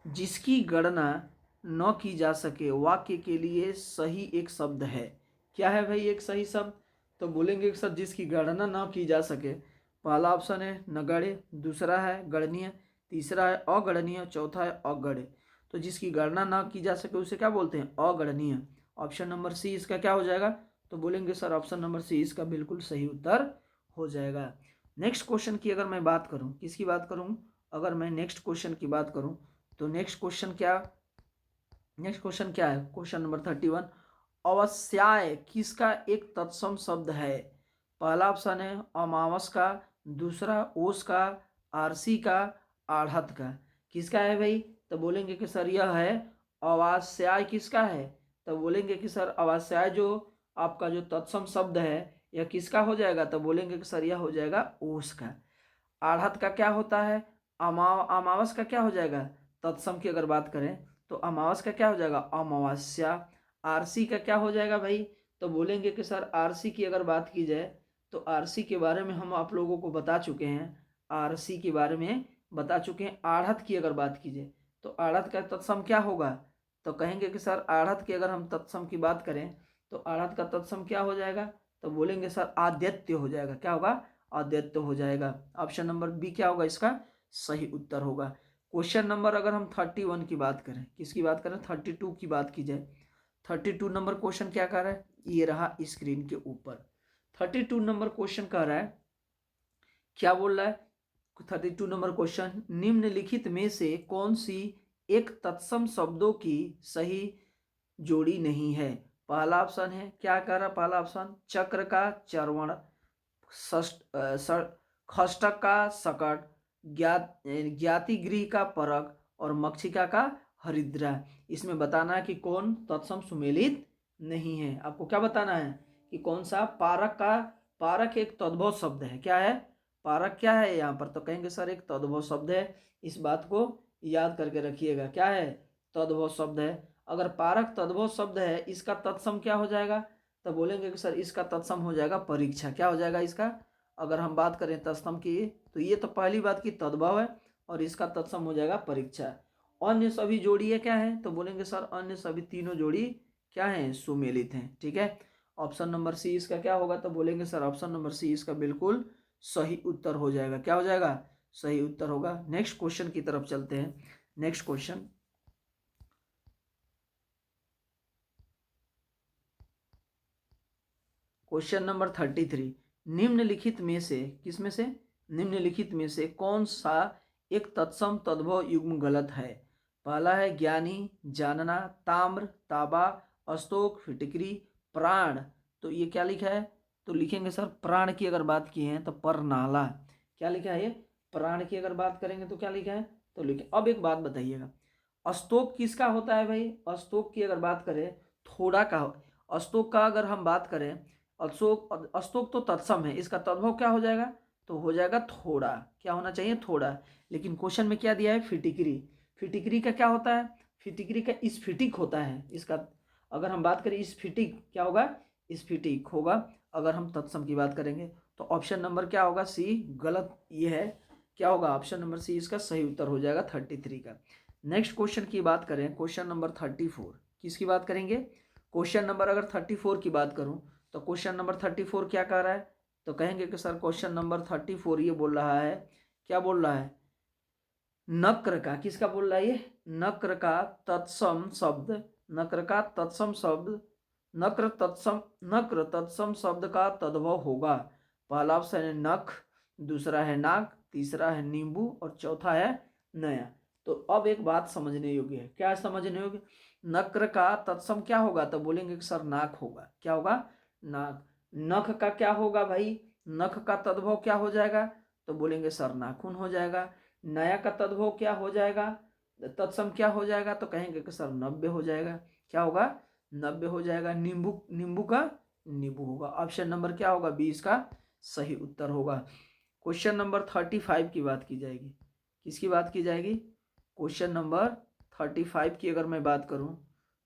जिसकी गणना न की जा सके वाक्य के लिए सही एक शब्द है। क्या है भाई एक सही शब्द, तो बोलेंगे सर जिसकी गणना न की जा सके। पहला ऑप्शन है नगण्य, दूसरा है गणनीय, तीसरा है अगणनीय, चौथा है अगण्य। तो जिसकी गणना न की जा सके उसे क्या बोलते हैं, अगणनीय। ऑप्शन नंबर सी इसका क्या हो जाएगा, तो बोलेंगे सर ऑप्शन नंबर सी इसका बिल्कुल सही उत्तर हो जाएगा। नेक्स्ट क्वेश्चन की अगर मैं बात करूं, किसकी बात करूं, अगर मैं नेक्स्ट क्वेश्चन की बात करूं, तो नेक्स्ट क्वेश्चन क्या है, क्वेश्चन नंबर 31, अवस्याय किसका एक तत्सम शब्द है। पहला ऑप्शन है अमावस का, दूसरा ओस का, आरसी का, आढ़त का। किसका है भाई, तो बोलेंगे कि सर यह है अवास्याय। किसका है, तो बोलेंगे कि सर अवास्याय जो आपका जो तत्सम शब्द है यह किसका हो जाएगा, तो बोलेंगे कि सर यह हो जाएगा ओस का। आढ़त का क्या होता है, अमावस का क्या हो जाएगा, तत्सम की अगर बात करें तो अमावस का क्या हो जाएगा, अमावस्या। आरसी का क्या हो जाएगा भाई, तो बोलेंगे कि सर आरसी की अगर बात की जाए तो आरसी के बारे में हम आप लोगों को बता चुके हैं, आरसी के बारे में बता चुके हैं। आढ़त की अगर बात कीजिए तो आढ़त का तत्सम क्या होगा, तो कहेंगे कि सर आढ़त की अगर हम तत्सम की बात करें तो आढ़त का तत्सम क्या हो जाएगा, तो बोलेंगे सर आद्यत्य हो जाएगा। क्या होगा, आद्यत्य हो जाएगा। ऑप्शन नंबर बी क्या होगा इसका सही उत्तर होगा। क्वेश्चन नंबर अगर हम 31 की बात करें, किसकी बात करें, 32 की बात की जाए, 32 नंबर क्वेश्चन क्या कर रहा है, ये रहा स्क्रीन के ऊपर। 32 नंबर क्वेश्चन कह रहा है, क्या बोल रहा है 32 नंबर क्वेश्चन, निम्नलिखित में से कौन सी एक तत्सम शब्दों की सही जोड़ी नहीं है। पहला ऑप्शन है, क्या कह रहा, पहला ऑप्शन चक्र का चरवण, खष्टक का सकट, ज्ञाति गृह का परक और मक्षिका का हरिद्रा। इसमें बताना है कि कौन तत्सम सुमेलित नहीं है। आपको क्या बताना है कि कौन सा पारक का, पारक एक तद्भव शब्द है। क्या है, पारक क्या है यहाँ पर, तो कहेंगे सर एक तद्भव शब्द है। इस बात को याद करके रखिएगा, क्या है, तद्भव शब्द है। अगर पारक तद्भव शब्द है, इसका तत्सम क्या हो जाएगा, तो बोलेंगे कि सर इसका तत्सम हो जाएगा परीक्षा। क्या हो जाएगा इसका, अगर हम बात करें तत्सम की, तो ये तो पहली बात की तद्भव है और इसका तत्सम हो जाएगा परीक्षा। अन्य सभी जोड़ी है क्या है, तो बोलेंगे सर अन्य सभी तीनों जोड़ी क्या है, सुमेलित हैं। ठीक है, ऑप्शन नंबर सी इसका क्या होगा, तो बोलेंगे सर ऑप्शन नंबर सी इसका बिल्कुल सही उत्तर हो जाएगा। क्या हो जाएगा, सही उत्तर होगा। नेक्स्ट क्वेश्चन की तरफ चलते हैं। नेक्स्ट क्वेश्चन, क्वेश्चन नंबर 33, निम्नलिखित में से, किसमें से, निम्नलिखित में से कौन सा एक तत्सम तद्भव युग्म गलत है। पहला है ज्ञानी, जानना, ताम्र, ताबा, अस्तोक, फिटकरी, प्राण। तो ये क्या लिखा है, तो लिखेंगे सर प्राण की अगर बात की है तो परनाला। क्या लिखा है ये, प्राण की अगर बात करेंगे तो क्या लिखा है, तो लिखे। अब एक बात बताइएगा, अस्तोक किसका होता है भाई, अस्तोक की अगर बात करें थोड़ा का, अस्तोक का अगर हम बात करें, अशोक अस्तोक तो तत्सम है, इसका तद्भव क्या हो जाएगा, तो हो जाएगा थोड़ा। क्या होना चाहिए, थोड़ा। लेकिन क्वेश्चन में क्या दिया है, फिटिकरी। फिटिकरी का क्या होता है, फिटिकरी का स्फटिक होता है। इसका अगर हम बात करें स्फटिक क्या होगा, स्फटिक होगा। अगर हम तत्सम की बात करेंगे तो ऑप्शन नंबर क्या होगा, सी गलत ये है। क्या होगा, ऑप्शन नंबर सी इसका सही उत्तर हो जाएगा 33 का। नेक्स्ट क्वेश्चन की बात करें, क्वेश्चन नंबर 34, किसकी बात करेंगे, क्वेश्चन नंबर अगर 34 की बात करूं तो क्वेश्चन नंबर 34 क्या कह रहा है, तो कहेंगे कि सर क्वेश्चन नंबर 34 ये बोल रहा है, क्या बोल रहा है, नक्र का, किसका बोल रहा है ये, नक्र का तत्सम शब्द, नक्र का तत्सम शब्द, नक्र तत्सम शब्द का तद्भव होगा। पहला ऑप्शन है नख, दूसरा है नाक, तीसरा है नींबू और चौथा है नया। तो अब एक बात समझने योग्य है, क्या समझने योग्य, नक्र का तत्सम क्या होगा, तो बोलेंगे कि सर नाक होगा। क्या होगा, नाक। नख का क्या होगा भाई, नख का तद्भव क्या हो जाएगा, तो बोलेंगे सर नाखून हो जाएगा। नया का तद्भव क्या हो जाएगा, तत्सम क्या हो जाएगा, तो कहेंगे कि सर नब्बे हो जाएगा। क्या होगा, नब्बे हो जाएगा। नींबू, नींबू का नींबू होगा। ऑप्शन नंबर क्या होगा, 20 का सही उत्तर होगा। क्वेश्चन नंबर 35 की बात की जाएगी, किसकी बात की जाएगी, क्वेश्चन नंबर 35 की अगर मैं बात करूं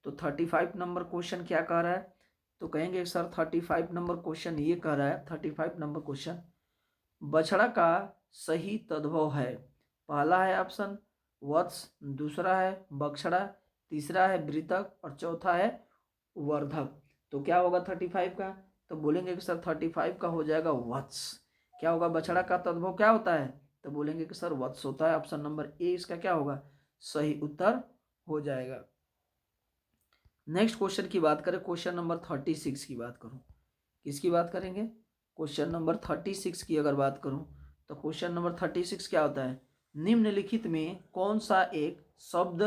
तो 35 नंबर क्वेश्चन क्या कह रहा है, तो कहेंगे सर 35 नंबर क्वेश्चन ये कह रहा है, 35 नंबर क्वेश्चन, बछड़ा का सही तद्भव है। पहला है ऑप्शन वत्स, दूसरा है बछड़ा, तीसरा है वृतक और चौथा है वर्धक। तो क्या होगा 35 का, तो बोलेंगे कि सर 35 का हो जाएगा वत्स। क्या होगा, बछड़ा का तद्भव क्या होता है, तो बोलेंगे कि सर वत्स होता है। ऑप्शन नंबर ए इसका क्या होगा, सही उत्तर हो जाएगा। नेक्स्ट क्वेश्चन की बात करें, क्वेश्चन नंबर 36 की बात करूं, किसकी बात करेंगे, क्वेश्चन नंबर 36 की अगर बात करूं तो क्वेश्चन नंबर 36 क्या होता है, निम्नलिखित में कौन सा एक शब्द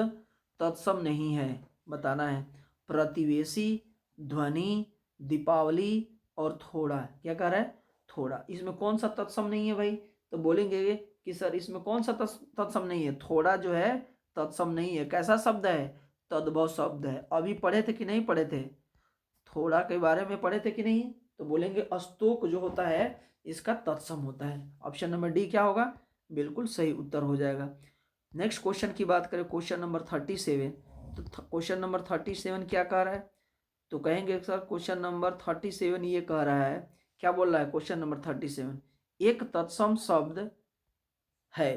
तत्सम नहीं है, बताना है। प्रतिवेशी, ध्वनि, दीपावली और थोड़ा। क्या कह रहा है, थोड़ा। इसमें कौन सा तत्सम नहीं है भाई, तो बोलेंगे कि सर इसमें कौन सा तत्सम नहीं है, थोड़ा जो है तत्सम नहीं है। कैसा शब्द है, तद्भव शब्द है। अभी पढ़े थे कि नहीं पढ़े थे, थोड़ा के बारे में पढ़े थे कि नहीं, तो बोलेंगे अस्तोक जो होता है इसका तत्सम होता है। ऑप्शन नंबर डी क्या होगा, बिल्कुल सही उत्तर हो जाएगा। नेक्स्ट क्वेश्चन की बात करें, क्वेश्चन नंबर 37, तो क्वेश्चन नंबर 37 क्या कह रहा है, तो कहेंगे सर क्वेश्चन नंबर 37 ये कह रहा है क्या बोल रहा है क्वेश्चन नंबर 37, एक तत्सम शब्द है।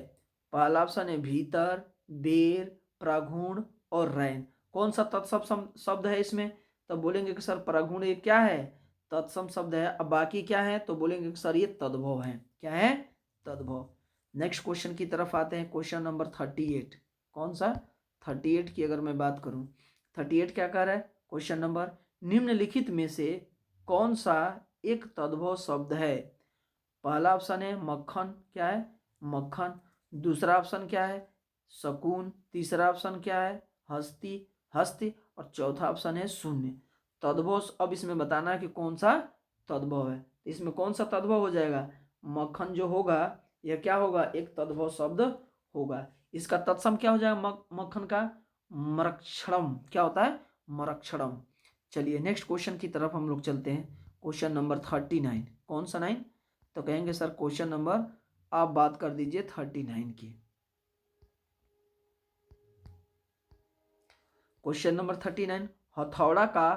पहला ऑप्शन है भीतर, बेर, प्रागुण और रैन। कौन सा तत्सम शब्द है इसमें? तो बोलेंगे कि सर प्रागुण ये क्या है, तत्सम शब्द है। अब बाकी क्या है? तो बोलेंगे कि सर ये तद्भव है। क्या है? तद्भव। नेक्स्ट क्वेश्चन की तरफ आते हैं, क्वेश्चन नंबर 38। कौन सा? 38 की अगर मैं बात करूं, 38 क्या कह रहा है क्वेश्चन नंबर, निम्नलिखित में से कौन सा एक तद्भव शब्द है? पहला ऑप्शन है मक्खन, क्या है? मक्खन। दूसरा ऑप्शन क्या है? शकुन। तीसरा ऑप्शन क्या है? हस्ती, हस्ती। और चौथा ऑप्शन है शून्य। तद्भव, अब इसमें बताना है कि कौन सा तद्भव है। तो इसमें कौन सा तद्भव हो जाएगा? मक्खन जो होगा यह क्या होगा? एक तद्भव शब्द होगा। इसका तत्सम क्या हो जाएगा मक्खन का? मरक्षणम। क्या होता है? मरक्षणम। चलिए नेक्स्ट क्वेश्चन की तरफ हम लोग चलते हैं, क्वेश्चन नंबर 39। कौन सा 9? तो कहेंगे सर क्वेश्चन नंबर आप बात कर दीजिए 39 की। क्वेश्चन नंबर 39, हथौड़ा का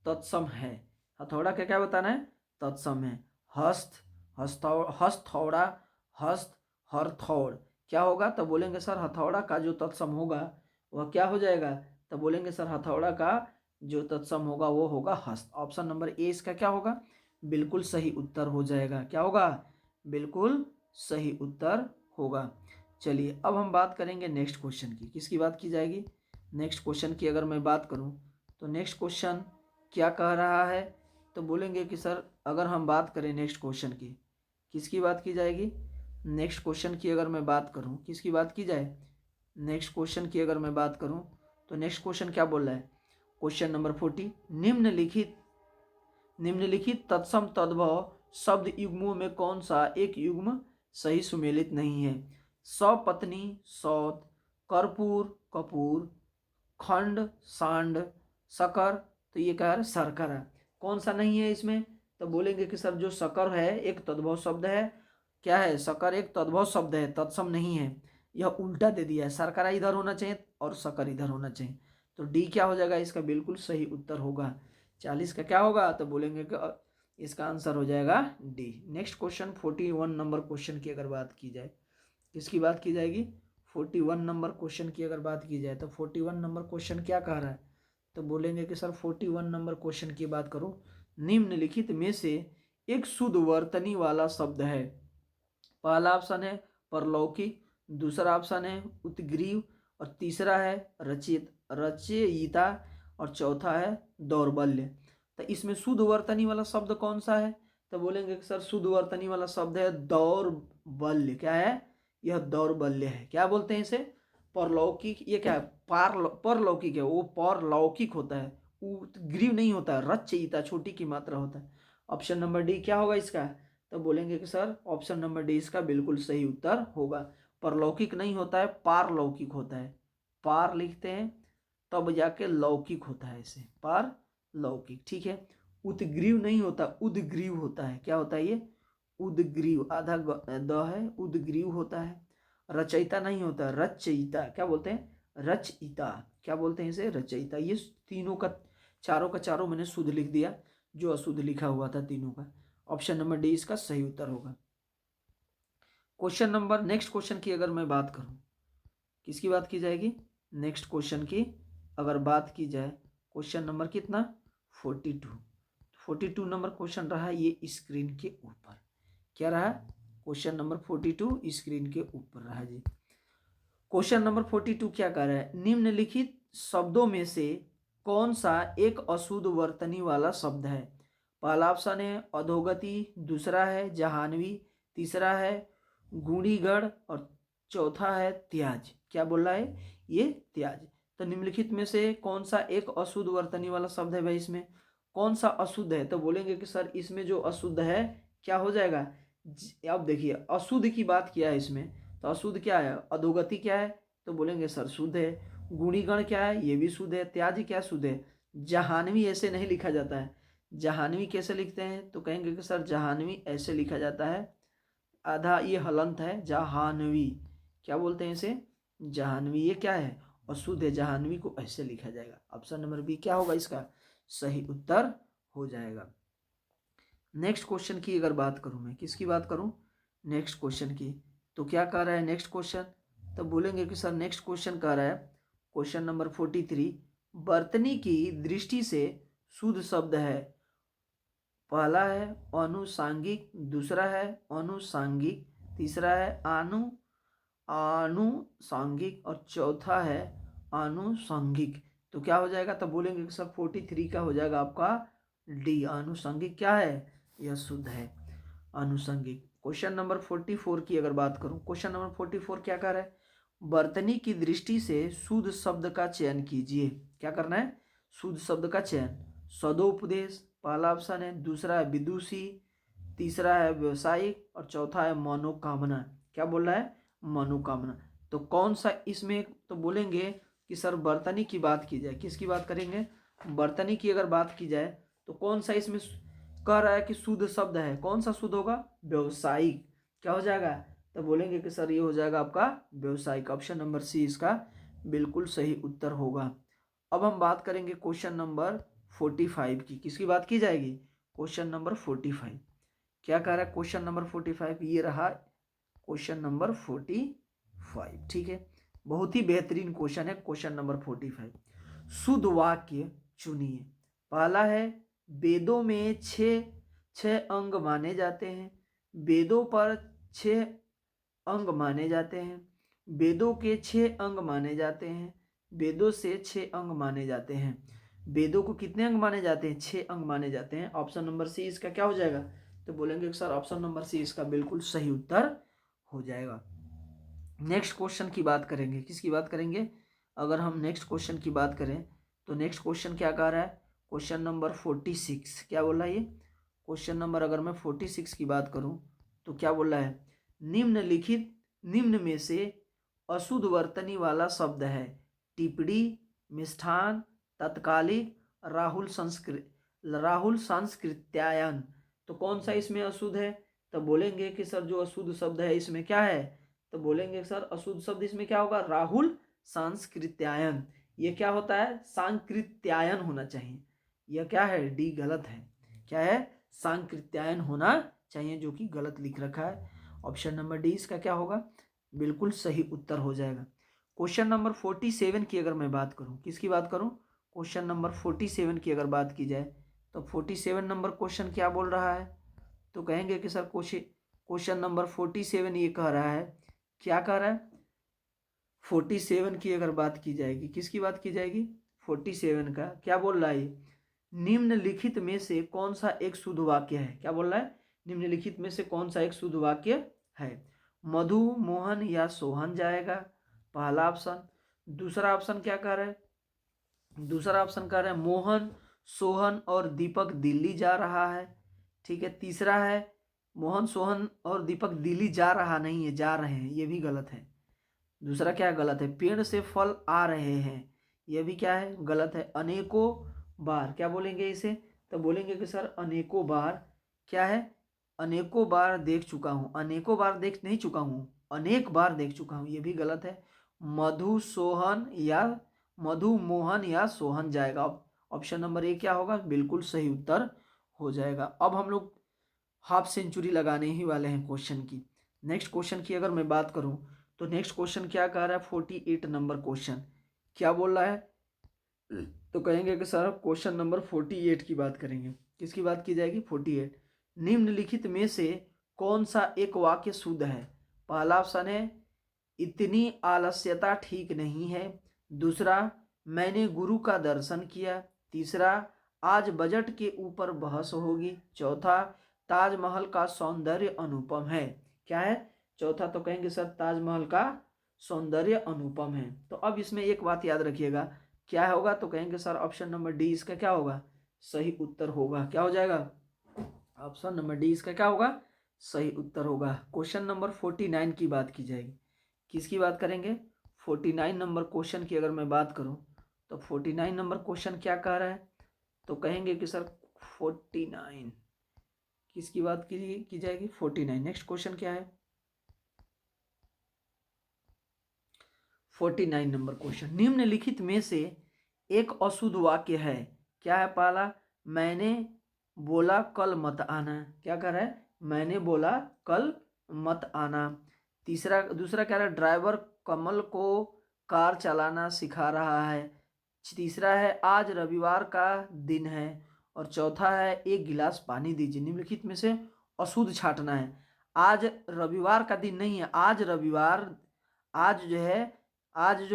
तत्सम है। हथौड़ा का क्या बताना है? तत्सम है। हस्त, हस्थौड़ा, हस्त, हरथौड़। क्या होगा? तो बोलेंगे सर हथौड़ा का जो तत्सम होगा वह क्या हो जाएगा? तो बोलेंगे सर हथौड़ा का जो तत्सम होगा वो होगा हस्त। ऑप्शन नंबर ए इसका क्या होगा? बिल्कुल सही उत्तर हो जाएगा। क्या होगा? बिल्कुल सही उत्तर होगा। चलिए अब हम बात करेंगे नेक्स्ट क्वेश्चन की। किसकी बात की जाएगी? नेक्स्ट क्वेश्चन की अगर मैं बात करूं तो नेक्स्ट क्वेश्चन क्या कह रहा है? तो बोलेंगे कि सर अगर हम बात करें नेक्स्ट क्वेश्चन की, किसकी बात की जाएगी? नेक्स्ट क्वेश्चन की अगर मैं बात करूं, किसकी बात की जाए? नेक्स्ट क्वेश्चन की अगर मैं बात करूं तो नेक्स्ट क्वेश्चन क्या बोल रहा है? क्वेश्चन नंबर 40, निम्नलिखित तत्सम तद्भव शब्द युग्मों में कौन सा एक युग्म सही सुमेलित नहीं है? सपत्नी, सौत, कर्पूर, कपूर, खंड, सांड, शकर। तो ये क्या है? शर्करा। कौन सा नहीं है इसमें? तो बोलेंगे कि सर जो शकर है एक तद्भव शब्द है। क्या है? शकर एक तद्भव शब्द है, तत्सम नहीं है। यह उल्टा दे दिया है, शर्करा इधर होना चाहिए और शकर इधर होना चाहिए। तो डी क्या हो जाएगा? इसका बिल्कुल सही उत्तर होगा। 40 का क्या होगा? तो बोलेंगे कि इसका आंसर हो जाएगा D. Next question 41 number question की अगर बात की जाए, किसकी बात की जाएगी? 41 नंबर क्वेश्चन की अगर बात की जाए तो 41 नंबर क्वेश्चन क्या कह रहा है? तो बोलेंगे कि सर 41 नंबर क्वेश्चन की बात करो, निम्नलिखित में से एक शुद्ध वर्तनी वाला शब्द है। पहला ऑप्शन है परलौकिक, दूसरा ऑप्शन है उत्ग्रीव और तीसरा है रचयिता और चौथा है दौर्बल्य। तो इसमें शुद्ध वर्तनी वाला शब्द कौन सा है? तो बोलेंगे कि सर शुद्ध वर्तनी वाला शब्द है दौर्बल्य। क्या है? यह दौर्बल्य है। क्या बोलते हैं इसे? परलौकिक, ये क्या है? परलौकिक है, वो परलौकिक होता है, उत्ग्रीव नहीं होता है, रचयिता छोटी की मात्रा होता है। ऑप्शन नंबर डी क्या होगा इसका? तो बोलेंगे कि सर ऑप्शन नंबर डी इसका बिल्कुल सही उत्तर होगा। परलौकिक नहीं होता है, पारलौकिक होता है। पार लिखते हैं तब जाके लौकिक होता है, इसे पारलौकिक। ठीक है। उत्ग्रीव नहीं होता, उद्ग्रीव होता है। क्या होता है ये? उद्ग्रीव, आधा द है, उद्ग्रीव होता है। रचयिता नहीं होता, रचयिता। क्या बोलते हैं? रचयिता। क्या बोलते हैं इसे? रचयिता। ये तीनों का चारों मैंने शुद्ध लिख दिया, जो अशुद्ध लिखा हुआ था तीनों का। ऑप्शन नंबर डी इसका सही उत्तर होगा। क्वेश्चन नंबर, नेक्स्ट क्वेश्चन की अगर मैं बात करूं, किसकी बात की जाएगी? नेक्स्ट क्वेश्चन की अगर बात की जाए, क्वेश्चन नंबर कितना? 42 नंबर क्वेश्चन रहा ये स्क्रीन के ऊपर। क्या रहा? क्वेश्चन नंबर 42 स्क्रीन के ऊपर रहा जी। क्वेश्चन नंबर 42 क्या कर रहा है? निम्नलिखित शब्दों में से कौन सा एक अशुद्ध वर्तनी वाला शब्द है? पहला ऑप्शन है अधोगति, दूसरा है जहानवी, तीसरा है गूढ़ीगढ़ और चौथा है त्याज। क्या बोल रहा है? ये त्याज। तो निम्नलिखित में से कौन सा एक अशुद्ध वर्तनी वाला शब्द है भाई? इसमें कौन सा अशुद्ध है? तो बोलेंगे कि सर इसमें जो अशुद्ध है क्या हो जाएगा? अब देखिए अशुद्ध की बात किया है इसमें, तो अशुद्ध क्या है? अधोगति क्या है? तो बोलेंगे सर शुद्ध है। गुणीगण क्या है? ये भी शुद्ध है। त्याज क्या शुद्ध है? जहानवी ऐसे नहीं लिखा जाता है। जहानवी कैसे लिखते हैं? तो कहेंगे कि सर जहानवी ऐसे लिखा जाता है, आधा ये हलंत है, जहानवी। क्या बोलते हैं इसे? जहानवी। ये क्या है? अशुद्ध है। जहानवी को ऐसे लिखा जाएगा। ऑप्शन नंबर बी क्या होगा इसका? सही उत्तर हो जाएगा। नेक्स्ट क्वेश्चन की अगर बात करूं, मैं किसकी बात करूं, नेक्स्ट क्वेश्चन की, तो क्या कह रहा है नेक्स्ट क्वेश्चन, तो बोलेंगे कि सर नेक्स्ट क्वेश्चन कह रहा है क्वेश्चन नंबर 43, वर्तनी की दृष्टि से शुद्ध शब्द है। पहला है अनुसांगिक, दूसरा है अनुसांगिक, तीसरा है आनुसांगिक और चौथा है आनुषंगिक। तो क्या हो जाएगा, तो बोलेंगे कि सर 43 का हो जाएगा आपका डी, आनुषंगिक क्या है, यह शुद्ध है, आनुषंगिक। क्वेश्चन नंबर 44 की अगर बात करूं, क्वेश्चन नंबर 44 क्या कर रहा है, वर्तनी की दृष्टि से शुद्ध शब्द का चयन कीजिए। क्या करना है, शुद्ध शब्द का चयन। सदोपदेश पहला ऑप्शन है, दूसरा है विदुषी, तीसरा है व्यवसायिक और चौथा है मनोकामना। क्या बोल रहा है, मनोकामना। तो कौन सा इसमें, तो बोलेंगे कि सर वर्तनी की बात की जाए, किसकी बात करेंगे, वर्तनी की अगर बात की जाए तो कौन सा इसमें कह रहा है कि शुद्ध शब्द है, कौन सा शुद्ध होगा, व्यवसायिक। क्या हो जाएगा, तो बोलेंगे कि सर ये हो जाएगा आपका व्यवसायिक। ऑप्शन नंबर सी इसका बिल्कुल सही उत्तर होगा। अब हम बात करेंगे क्वेश्चन नंबर 45 की, किसकी बात की जाएगी, क्वेश्चन नंबर 45। क्या कह रहा है क्वेश्चन नंबर 45, ये रहा क्वेश्चन नंबर 45। ठीक है, बहुत ही बेहतरीन क्वेश्चन है क्वेश्चन नंबर 45। शुद्ध वाक्य चुनिए। पहला है, वेदों में छह अंग माने जाते हैं। वेदों पर 6 अंग माने जाते हैं। वेदों के 6 अंग माने जाते हैं। वेदों से 6 अंग माने जाते हैं। वेदों को कितने अंग माने जाते हैं, 6 अंग माने जाते हैं। ऑप्शन नंबर सी इसका क्या हो जाएगा, तो बोलेंगे सर ऑप्शन नंबर सी इसका बिल्कुल सही उत्तर हो जाएगा। नेक्स्ट क्वेश्चन की बात करेंगे, किसकी बात करेंगे, अगर हम नेक्स्ट क्वेश्चन की बात करें तो नेक्स्ट क्वेश्चन क्या कह रहा है, क्वेश्चन नंबर 46। क्या बोल रहा है ये क्वेश्चन नंबर, अगर मैं 46 की बात करूं तो क्या बोल रहा है, निम्न में से अशुद्ध वर्तनी वाला शब्द है। टिप्पणी, मिष्ठान, तत्कालिक, राहुल संस्कृत्यायन। तो कौन सा इसमें अशुद्ध है, तो बोलेंगे कि सर जो अशुद्ध शब्द है इसमें क्या है, तो बोलेंगे सर अशुद्ध शब्द इसमें क्या होगा, राहुल सांस्कृत्यायन। ये क्या होता है, सांकृत्यायन होना चाहिए, यह क्या है, डी गलत है। क्या है, सांकृत्यायन होना चाहिए, जो कि गलत लिख रखा है। ऑप्शन नंबर डी इसका क्या होगा, बिल्कुल सही उत्तर हो जाएगा। क्वेश्चन नंबर 47 की अगर मैं बात करूं, किसकी बात करूं, क्वेश्चन नंबर 47 की अगर बात की जाए तो 47 नंबर क्वेश्चन क्या बोल रहा है, तो कहेंगे कि सर क्वेश्चन नंबर 47 ये कह रहा है, क्या कह रहा है, 47 की अगर बात की जाएगी, किसकी बात की जाएगी, 47 का क्या बोल रहा है, निम्नलिखित में से कौन सा एक शुद्ध वाक्य है। क्या बोल रहा है, निम्नलिखित में से कौन सा एक शुद्ध वाक्य है। मधु, मोहन या सोहन जाएगा, पहला ऑप्शन। दूसरा ऑप्शन क्या कह रहा है, दूसरा ऑप्शन कह रहा है मोहन, सोहन और दीपक दिल्ली जा रहा है। ठीक है, तीसरा है मोहन, सोहन और दीपक दिल्ली जा रहा नहीं है, जा रहे हैं, ये भी गलत है। दूसरा क्या गलत है, पेड़ से फल आ रहे हैं, यह भी क्या है, गलत है। अनेकों बार, क्या बोलेंगे इसे, तो बोलेंगे कि सर अनेकों बार, क्या है, अनेकों बार देख चुका हूं, अनेकों बार देख नहीं चुका हूं, अनेक बार देख चुका हूं, यह भी गलत है। मधु मोहन या सोहन जाएगा। ऑप्शन नंबर ए क्या होगा, बिल्कुल सही उत्तर हो जाएगा। अब हम लोग हाफ सेंचुरी लगाने ही वाले हैं क्वेश्चन की। नेक्स्ट क्वेश्चन की अगर मैं बात करूं तो नेक्स्ट क्वेश्चन क्या कह रहा है, 48 नंबर क्वेश्चन क्या बोल रहा है, तो कहेंगे कि सर क्वेश्चन नंबर 48 की बात करेंगे, किसकी बात की जाएगी, 48। निम्नलिखित में से कौन सा एक वाक्य शुद्ध है। पहला ऑप्शन है, इतनी आलस्यता ठीक नहीं है। दूसरा, मैंने गुरु का दर्शन किया। तीसरा, आज बजट के ऊपर बहस होगी। चौथा, ताजमहल का सौंदर्य अनुपम है। क्या है, चौथा, तो कहेंगे सर ताजमहल का सौंदर्य अनुपम है। तो अब इसमें एक बात याद रखिएगा, क्या होगा, तो कहेंगे सर ऑप्शन नंबर डी इसका क्या होगा, सही उत्तर होगा। क्या हो जाएगा, ऑप्शन नंबर डी इसका क्या होगा, सही उत्तर होगा। क्वेश्चन नंबर 49 की बात की जाएगी, किसकी बात करेंगे, 49 नंबर क्वेश्चन की अगर मैं बात करूं तो 49 नंबर क्वेश्चन क्या कह रहा है, तो कहेंगे कि सर 49 किसकी बात की जाएगी, 49। नेक्स्ट क्वेश्चन क्या है, 49 नंबर क्वेश्चन, निम्नलिखित में से एक अशुद्ध वाक्य है। क्या है, पहला, मैंने बोला कल मत आना। क्या कह रहा है? मैंने बोला कल मत आना। दूसरा कह रहा है ड्राइवर कमल को कार चलाना सिखा रहा है। तीसरा है आज रविवार का दिन है। और चौथा है एक गिलास पानी दीजिए। निम्नलिखित में से अशुद्ध छांटना है। आज रविवार का दिन नहीं है, आज रविवार, आज जो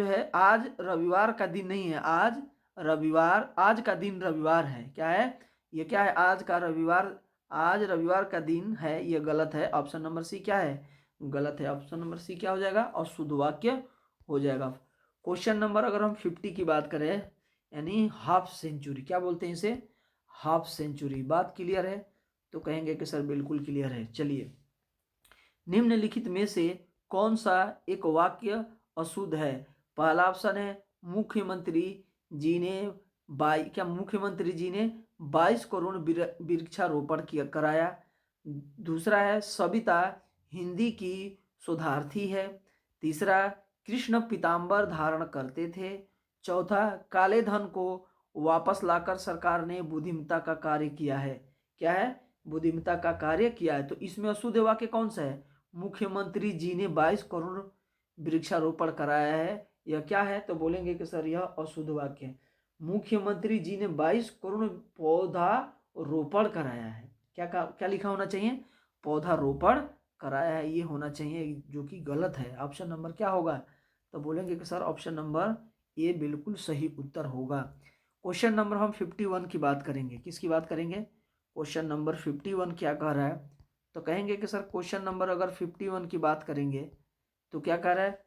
है, आज रविवार का दिन नहीं है, आज रविवार, आज का दिन रविवार है। क्या है ये? क्या है? आज का रविवार, आज रविवार का दिन है, ये गलत है। ऑप्शन नंबर सी क्या है? गलत है। ऑप्शन नंबर सी क्या हो जाएगा? अशुद्ध वाक्य हो जाएगा। क्वेश्चन नंबर अगर हम 50 की बात करें, यानी हाफ सेंचुरी, क्या बोलते हैं इसे? Half century. बात क्लियर है? तो कहेंगे कि सर बिल्कुल क्लियर है। चलिए, निम्नलिखित में से कौन सा एक वाक्य अशुद्ध है? पहला ऑप्शन है मुख्यमंत्री जी ने मुख्यमंत्री जी ने 22 करोड़ वृक्षारोपण किया कराया। दूसरा है सविता हिंदी की शोधार्थी है। तीसरा कृष्ण पीताम्बर धारण करते थे। चौथा काले धन को वापस लाकर सरकार ने बुद्धिमत्ता का कार्य किया है। क्या है? बुद्धिमत्ता का कार्य किया है। तो इसमें अशुद्ध वाक्य कौन सा है? मुख्यमंत्री जी ने 22 करोड़ वृक्षारोपण कराया है। यह क्या है? तो बोलेंगे कि सर यह अशुद्ध वाक्य है। मुख्यमंत्री जी ने 22 करोड़ पौधा रोपण कराया है। क्या लिखा होना चाहिए? पौधा रोपण कराया है, ये होना चाहिए, जो कि गलत है। ऑप्शन नंबर क्या होगा? तो बोलेंगे कि सर ऑप्शन नंबर ए बिल्कुल सही उत्तर होगा। क्वेश्चन नंबर हम 51 की बात करेंगे। किसकी बात करेंगे? क्वेश्चन नंबर 51 क्या कह रहा है? तो कहेंगे कि सर क्वेश्चन नंबर अगर 51 की बात करेंगे तो क्या कह रहा है?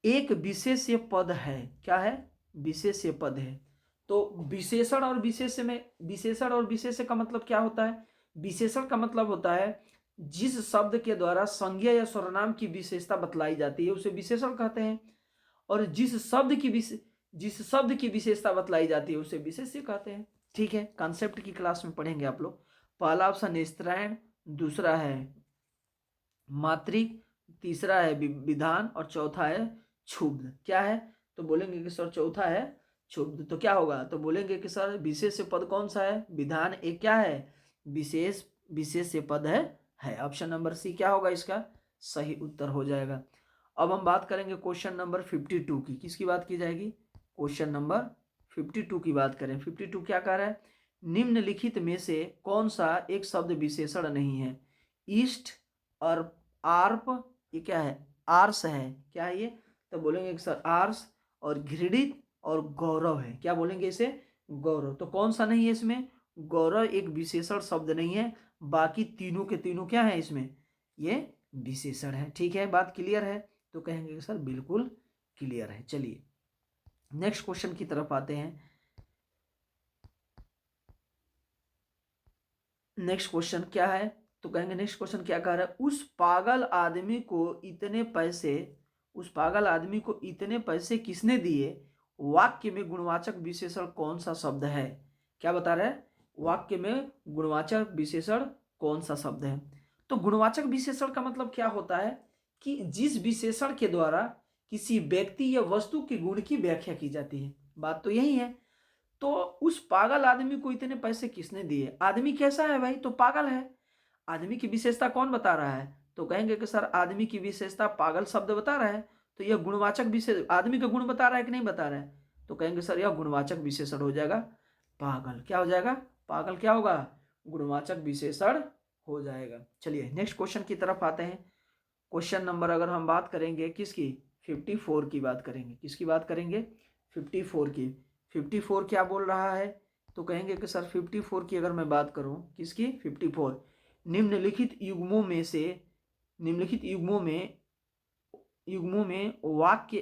एक विशेष्य पद है। क्या है? विशेष्य पद है। तो विशेषण और विशेष्य में, विशेषण और विशेष्य का मतलब क्या होता है? विशेषण का मतलब होता है जिस शब्द के द्वारा संज्ञा या सर्वनाम की विशेषता बतलाई जाती है उसे विशेषण कहते हैं। और जिस शब्द की विशेषता बतलाई जाती है उसे विशेष्य कहते हैं। ठीक है, कॉन्सेप्ट की क्लास में पढ़ेंगे आप लोग। पहला ऑप्शन स्त्रैण, दूसरा है मात्रिक, तीसरा है विधान और चौथा है क्षुब्ध। क्या है? तो बोलेंगे कि सर चौथा है क्षुब्ध। तो क्या होगा? तो बोलेंगे कि सर विशेष्य पद कौन सा है? विधान एक क्या है? विशेष्य पद है। ऑप्शन नंबर सी क्या होगा इसका? सही उत्तर हो जाएगा। अब हम बात करेंगे क्वेश्चन नंबर 52 की। किसकी बात की जाएगी? क्वेश्चन नंबर 52 की बात करें। 52 क्या कह रहा है? निम्नलिखित में से कौन सा एक शब्द विशेषण नहीं है? ईस्ट और आर्प, ये क्या है? आर्स है। क्या है ये? तो बोलेंगे कि सर आर्स। और घृणित और गौरव है। क्या बोलेंगे इसे? गौरव। तो कौन सा नहीं है इसमें? गौरव एक विशेषण शब्द नहीं है। बाकी तीनों के तीनों क्या है इसमें? ये विशेषण है। ठीक है, बात क्लियर है? तो कहेंगे कि सर बिल्कुल क्लियर है। चलिए नेक्स्ट क्वेश्चन की तरफ आते हैं। नेक्स्ट क्वेश्चन क्या है? तो कहेंगे नेक्स्ट क्वेश्चन क्या कह रहा है? उस पागल आदमी को इतने पैसे किसने दिए? वाक्य में गुणवाचक विशेषण कौन सा शब्द है? क्या बता रहा है? वाक्य में गुणवाचक विशेषण कौन सा शब्द है? तो गुणवाचक विशेषण का मतलब क्या होता है कि जिस विशेषण के द्वारा किसी व्यक्ति या वस्तु के गुण की व्याख्या की जाती है। बात तो यही है। तो उस पागल आदमी को इतने पैसे किसने दिए? आदमी कैसा है भाई? तो पागल है। आदमी की विशेषता कौन बता रहा है? तो कहेंगे कि सर आदमी की विशेषता पागल शब्द बता रहा है। तो यह गुणवाचक विशेष आदमी का गुण बता रहा है कि नहीं बता रहा है? तो कहेंगे सर यह गुणवाचक विशेषण हो जाएगा पागल। क्या हो जाएगा? पागल क्या होगा? गुणवाचक विशेषण हो जाएगा। चलिए नेक्स्ट क्वेश्चन की तरफ आते हैं। क्वेश्चन नंबर अगर हम बात करेंगे किसकी? 54 की बात करेंगे। किसकी बात करेंगे? 54 की। 54 क्या बोल रहा है? तो कहेंगे कि सर 54 की अगर मैं बात करूं, किसकी? 54 निम्नलिखित युग्मों में वाक्य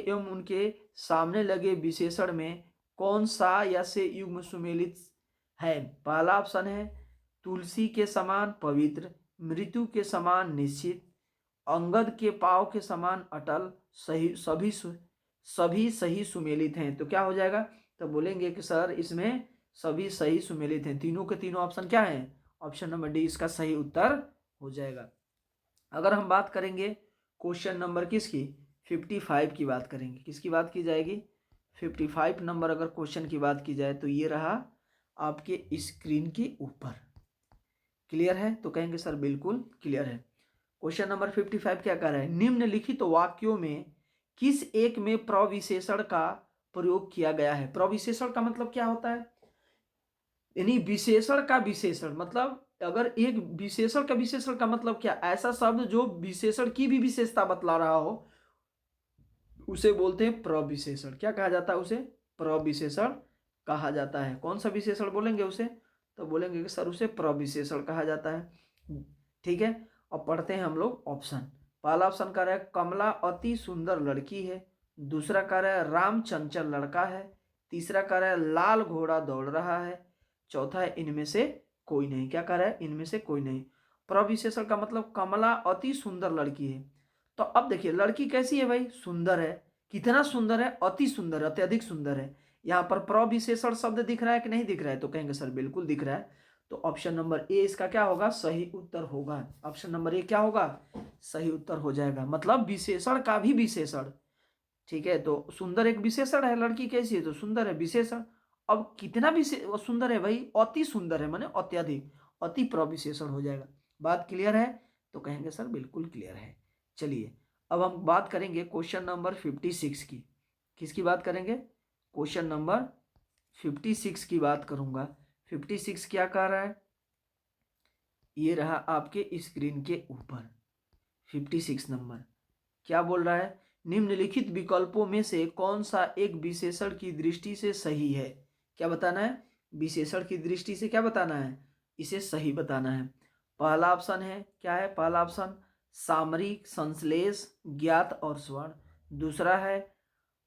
एवं उनके सामने लगे विशेषण में कौन सा या से युग्म सुमेलित है? पहला ऑप्शन है तुलसी के समान पवित्र, मृत्यु के समान निश्चित, अंगद के पांव के समान अटल, सभी सही सुमेलित हैं। तो क्या हो जाएगा? तो बोलेंगे कि सर इसमें सभी सही सुमेलित हैं। तीनों के तीनों ऑप्शन क्या है? ऑप्शन नंबर डी इसका सही उत्तर हो जाएगा। अगर हम बात करेंगे क्वेश्चन नंबर किसकी? 55 की बात करेंगे। किसकी बात की जाएगी? 55 नंबर अगर क्वेश्चन की बात की जाए तो ये रहा आपके स्क्रीन के ऊपर। क्लियर है? तो कहेंगे सर बिल्कुल क्लियर है। क्वेश्चन नंबर 55 क्या कह रहा है, निम्नलिखित वाक्यों में किस एक में प्रविशेषण का प्रयोग किया गया है। प्रविशेषण का मतलब क्या होता है, यानी विशेषण का विशेषण, मतलब अगर एक विशेषण का विशेषण का मतलब क्या, ऐसा शब्द जो विशेषण की भी विशेषता बतला रहा हो उसे बोलते हैं प्रविशेषण। क्या कहा जाता है उसे? प्रविशेषण कहा जाता है। कौन सा विशेषण बोलेंगे उसे? तो बोलेंगे कि सर उसे प्रविशेषण कहा जाता है। ठीक है, अब पढ़ते हैं हम लोग ऑप्शन। पहला ऑप्शन कह रहा है कमला अति सुंदर लड़की है। दूसरा कह रहा है राम चंचल लड़का है। तीसरा कह रहा है लाल घोड़ा दौड़ रहा है। चौथा है इनमें से कोई नहीं। क्या कह रहा है? इनमें से कोई नहीं। प्रविशेषण का मतलब कमला अति सुंदर लड़की है। तो अब देखिए लड़की कैसी है भाई? सुंदर है। कितना सुंदर है? अति सुंदर है, अत्यधिक सुंदर है। यहाँ पर प्रविशेषण शब्द दिख रहा है कि नहीं दिख रहा है? तो कहेंगे सर बिल्कुल दिख रहा है। तो ऑप्शन नंबर ए इसका क्या होगा? सही उत्तर होगा। ऑप्शन नंबर ए क्या होगा? सही उत्तर हो जाएगा। मतलब विशेषण का भी विशेषण। ठीक है, तो सुंदर एक विशेषण है, लड़की कैसी है तो सुंदर है, विशेषण। अब कितना सुंदर है भाई? अति सुंदर है माने अत्यधिक, अति प्रविशेषण हो जाएगा। बात क्लियर है? तो कहेंगे सर बिल्कुल क्लियर है। चलिए अब हम बात करेंगे क्वेश्चन नंबर 56 की। किसकी बात करेंगे? क्वेश्चन नंबर 56 की बात करूंगा। 56 क्या कह रहा है? ये रहा आपके स्क्रीन के ऊपर 56 नंबर। क्या बोल रहा है? निम्नलिखित विकल्पों में से कौन सा एक विशेषण की दृष्टि से सही है? क्या बताना है? विशेषण की दृष्टि से क्या बताना है? इसे सही बताना है। पहला ऑप्शन है, क्या है पहला ऑप्शन? सामरिक, संश्लेष, ज्ञात और स्वर्ण। दूसरा है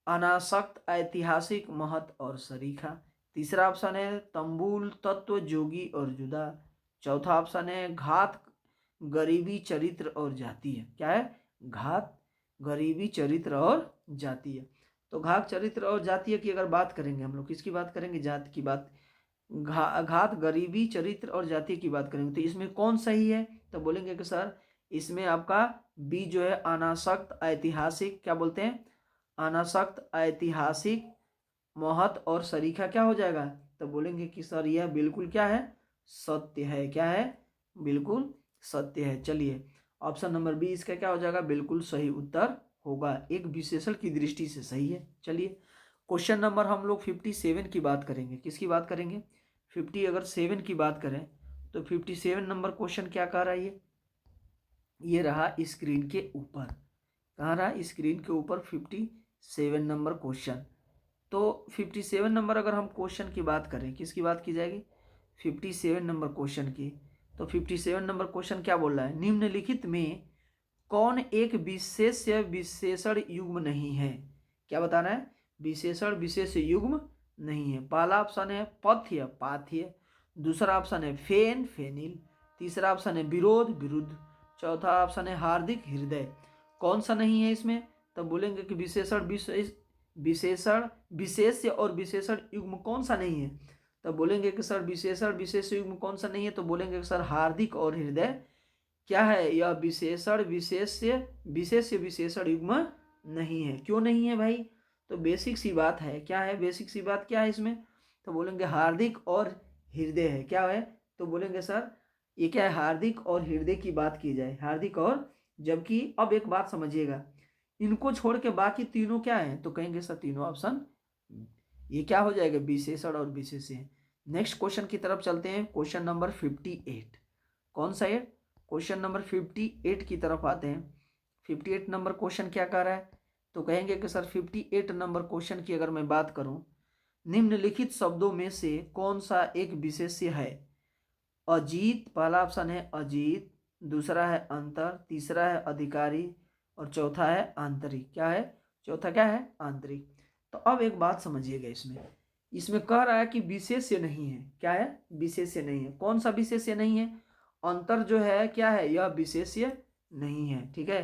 अनासक्त, ऐतिहासिक, महत और सरीखा। तीसरा ऑप्शन है तंबूल, तत्व, जोगी और जुदा। चौथा ऑप्शन है घात, गरीबी, चरित्र और जातीय। क्या है? घात, गरीबी, चरित्र और जातीय। तो घात, चरित्र और जातीय की अगर बात करेंगे हम लोग, किसकी बात करेंगे? जात की बात। घात, गरीबी, चरित्र और जातीय की बात करेंगे तो इसमें कौन सही है? तो बोलेंगे कि सर इसमें आपका बी जो है अनासक्त, ऐतिहासिक, क्या बोलते हैं? अनासक्त, ऐतिहासिक, महत और सरीखा क्या हो जाएगा? तो बोलेंगे कि सर यह बिल्कुल क्या है? सत्य है। क्या है? बिल्कुल सत्य है। चलिए ऑप्शन नंबर बी इसका क्या हो जाएगा? बिल्कुल सही उत्तर होगा, एक विशेषण की दृष्टि से सही है। चलिए क्वेश्चन नंबर हम लोग 57 की बात करेंगे। किसकी बात करेंगे? 57 की बात करें तो 57 नंबर क्वेश्चन क्या कह रहा है? ये रहा स्क्रीन के ऊपर। कहाँ रहा? स्क्रीन के ऊपर 57 नंबर क्वेश्चन। तो 57 नंबर अगर हम क्वेश्चन की बात करें, किसकी बात की जाएगी? 57 नंबर क्वेश्चन की। तो 57 नंबर क्वेश्चन क्या बोल रहा है? निम्नलिखित में कौन एक विशेष विशेषण युग्म नहीं है? क्या बताना है? विशेषण विशेष युग्म नहीं है। पहला ऑप्शन है पथ्य, पाथ्य। दूसरा ऑप्शन है फेन, फेनिल। तीसरा ऑप्शन है विरोध, विरुद्ध। चौथा ऑप्शन है हार्दिक, हृदय। कौन सा नहीं है इसमें? तो बोलेंगे कि विशेषण विशेषण विशेष्य और विशेषण युग्म कौन सा नहीं है? तो बोलेंगे कि सर विशेषण विशेष युग्म कौन सा नहीं है? तो बोलेंगे कि सर हार्दिक और हृदय क्या है? यह विशेषण विशेष्य विशेषण युग्म नहीं है। क्यों नहीं है भाई? तो बेसिक सी बात है। क्या है बेसिक सी बात? क्या है इसमें? तो बोलेंगे हार्दिक और हृदय है। क्या है? तो बोलेंगे सर ये क्या है? हार्दिक और हृदय की बात की जाए, हार्दिक और, जबकि अब एक बात समझिएगा, इनको छोड़ के बाकी तीनों क्या है? तो कहेंगे सर तीनों ऑप्शन ये क्या हो जाएगा? विशेषण और विशेष्य। नेक्स्ट क्वेश्चन की तरफ चलते हैं। Question number 58। कौन सा है? क्वेश्चन नंबर 58 की तरफ आते हैं। 58 नंबर क्वेश्चन क्या कह रहा है? तो कहेंगे कि सर 58 नंबर क्वेश्चन की अगर मैं बात करूं, निम्नलिखित शब्दों में से कौन सा एक विशेष्य है? अजीत, पहला ऑप्शन है अजीत। दूसरा है अंतर। तीसरा है अधिकारी और चौथा है आंतरिक। क्या है? चौथा क्या है? आंतरिक। तो अब एक बात समझिएगा, इसमें इसमें कह रहा है कि विशेष्य नहीं है। क्या है? विशेष्य नहीं है। कौन सा विशेष्य नहीं है? अंतर जो है क्या है? यह विशेष्य नहीं है। ठीक है,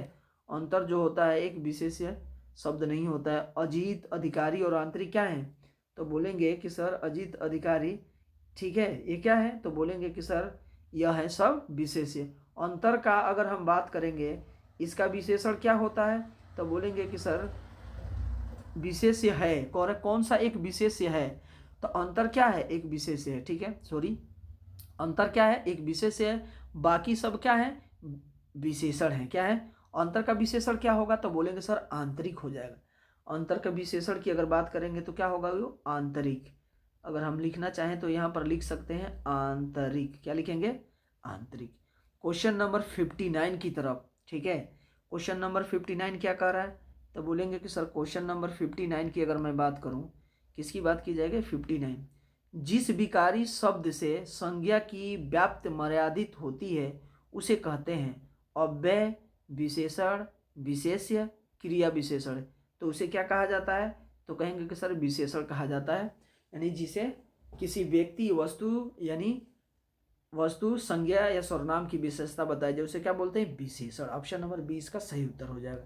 अंतर जो होता है एक विशेष्य शब्द नहीं होता है। अजीत, अधिकारी और आंतरिक क्या है? तो बोलेंगे कि सर अजीत, अधिकारी, ठीक है, ये क्या है? तो बोलेंगे कि सर यह है सब विशेष्य। अंतर का अगर हम बात करेंगे, इसका विशेषण क्या होता है? तो बोलेंगे कि सर विशेष्य है, कौन सा एक विशेष्य है, तो अंतर क्या है, एक विशेष्य है, ठीक है, सॉरी, अंतर क्या है, एक विशेष्य है, बाकी सब क्या है, विशेषण है, क्या है, अंतर का विशेषण क्या होगा, तो बोलेंगे सर आंतरिक हो जाएगा। अंतर का विशेषण की अगर बात करेंगे तो क्या होगा, वो आंतरिक। अगर हम लिखना चाहें तो यहाँ पर लिख सकते हैं आंतरिक, क्या लिखेंगे, आंतरिक। क्वेश्चन नंबर 59 की तरफ, ठीक है, क्वेश्चन नंबर 59 क्या कह रहा है, तो बोलेंगे कि सर क्वेश्चन नंबर 59 की अगर मैं बात करूं, किसकी बात की जाएगी, 59, जिस विकारी शब्द से संज्ञा की व्याप्ति मर्यादित होती है उसे कहते हैं अव्यय, विशेषण, विशेष्य, क्रिया विशेषण। तो उसे क्या कहा जाता है, तो कहेंगे कि सर विशेषण कहा जाता है, यानी जिसे किसी व्यक्ति, वस्तु, यानी वस्तु, संज्ञा या सर्वनाम की विशेषता बताई जाए उसे क्या बोलते हैं, विशेषण। ऑप्शन नंबर 20 का सही उत्तर हो जाएगा।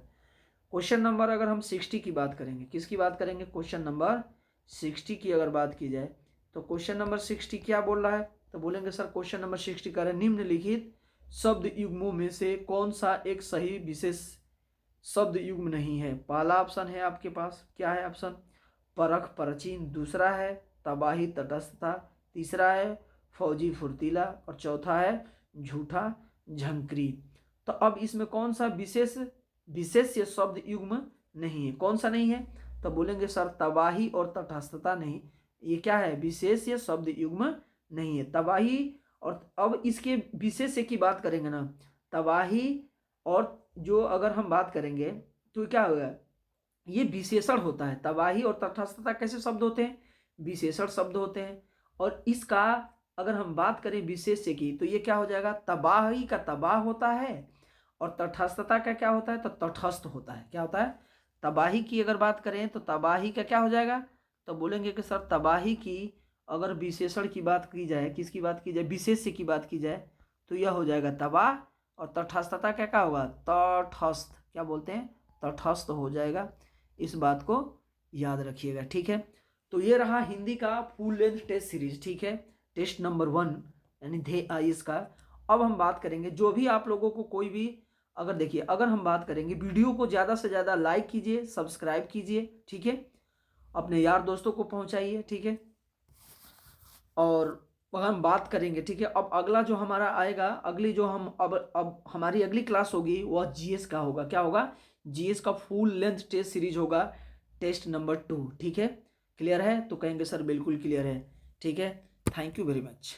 क्वेश्चन नंबर अगर हम 60 की बात करेंगे, किसकी बात करेंगे, क्वेश्चन नंबर 60 की अगर बात की जाए तो क्वेश्चन नंबर 60 क्या बोल रहा है, तो बोलेंगे सर क्वेश्चन नंबर 60 कह रहे हैं निम्नलिखित शब्द युग्मों में से कौन सा एक सही विशेष शब्द युग्म नहीं है। पहला ऑप्शन है आपके पास, क्या है ऑप्शन, परख परचीन, दूसरा है तबाही तटस्थता, तीसरा है फौजी फुर्तीला, और चौथा है झूठा झंकरी। तो अब इसमें कौन सा विशेष शब्द युग्म नहीं है, कौन सा नहीं है, तो बोलेंगे सर तबाही और तटस्थता नहीं, ये क्या है, विशेष शब्द युग्म नहीं है, तबाही। और अब इसके विशेष की बात करेंगे ना, तबाही और जो अगर हम बात करेंगे तो क्या होगा, ये विशेषण होता है। तबाही और तटस्थता कैसे शब्द होते हैं, विशेषण शब्द होते हैं। और इसका अगर हम बात करें विशेष्य की तो ये क्या हो जाएगा, तबाही का तबाह होता है और तटस्थता का क्या होता है, तो तटस्थ होता है, क्या होता है, तबाही की अगर बात करें तो तबाही का क्या हो जाएगा, तो बोलेंगे कि सर तबाही की अगर विशेषण की बात की जाए, किसकी बात की जाए, विशेष्य की बात की जाए तो यह हो जाएगा तबाह, और तटस्थता क्या क्या होगा, तटस्थ, क्या बोलते हैं, तटस्थ हो जाएगा। इस बात को याद रखिएगा, ठीक है। तो ये रहा हिंदी का फुल लेंथ टेस्ट सीरीज, ठीक है, टेस्ट नंबर 1 यानी ध्येय आईएएस का। अब हम बात करेंगे जो भी आप लोगों को कोई भी, अगर देखिए अगर हम बात करेंगे, वीडियो को ज़्यादा से ज़्यादा लाइक कीजिए, सब्सक्राइब कीजिए, ठीक है, अपने यार दोस्तों को पहुंचाइए, ठीक है। और हम बात करेंगे, ठीक है, अब अगला जो हमारा आएगा, अगली जो हम अब हमारी अगली क्लास होगी वह जीएस का होगा, क्या होगा, जीएस का फुल लेंथ टेस्ट सीरीज होगा, टेस्ट नंबर 2, ठीक है। क्लियर है, तो कहेंगे सर बिल्कुल क्लियर है, ठीक है। Thank you very much.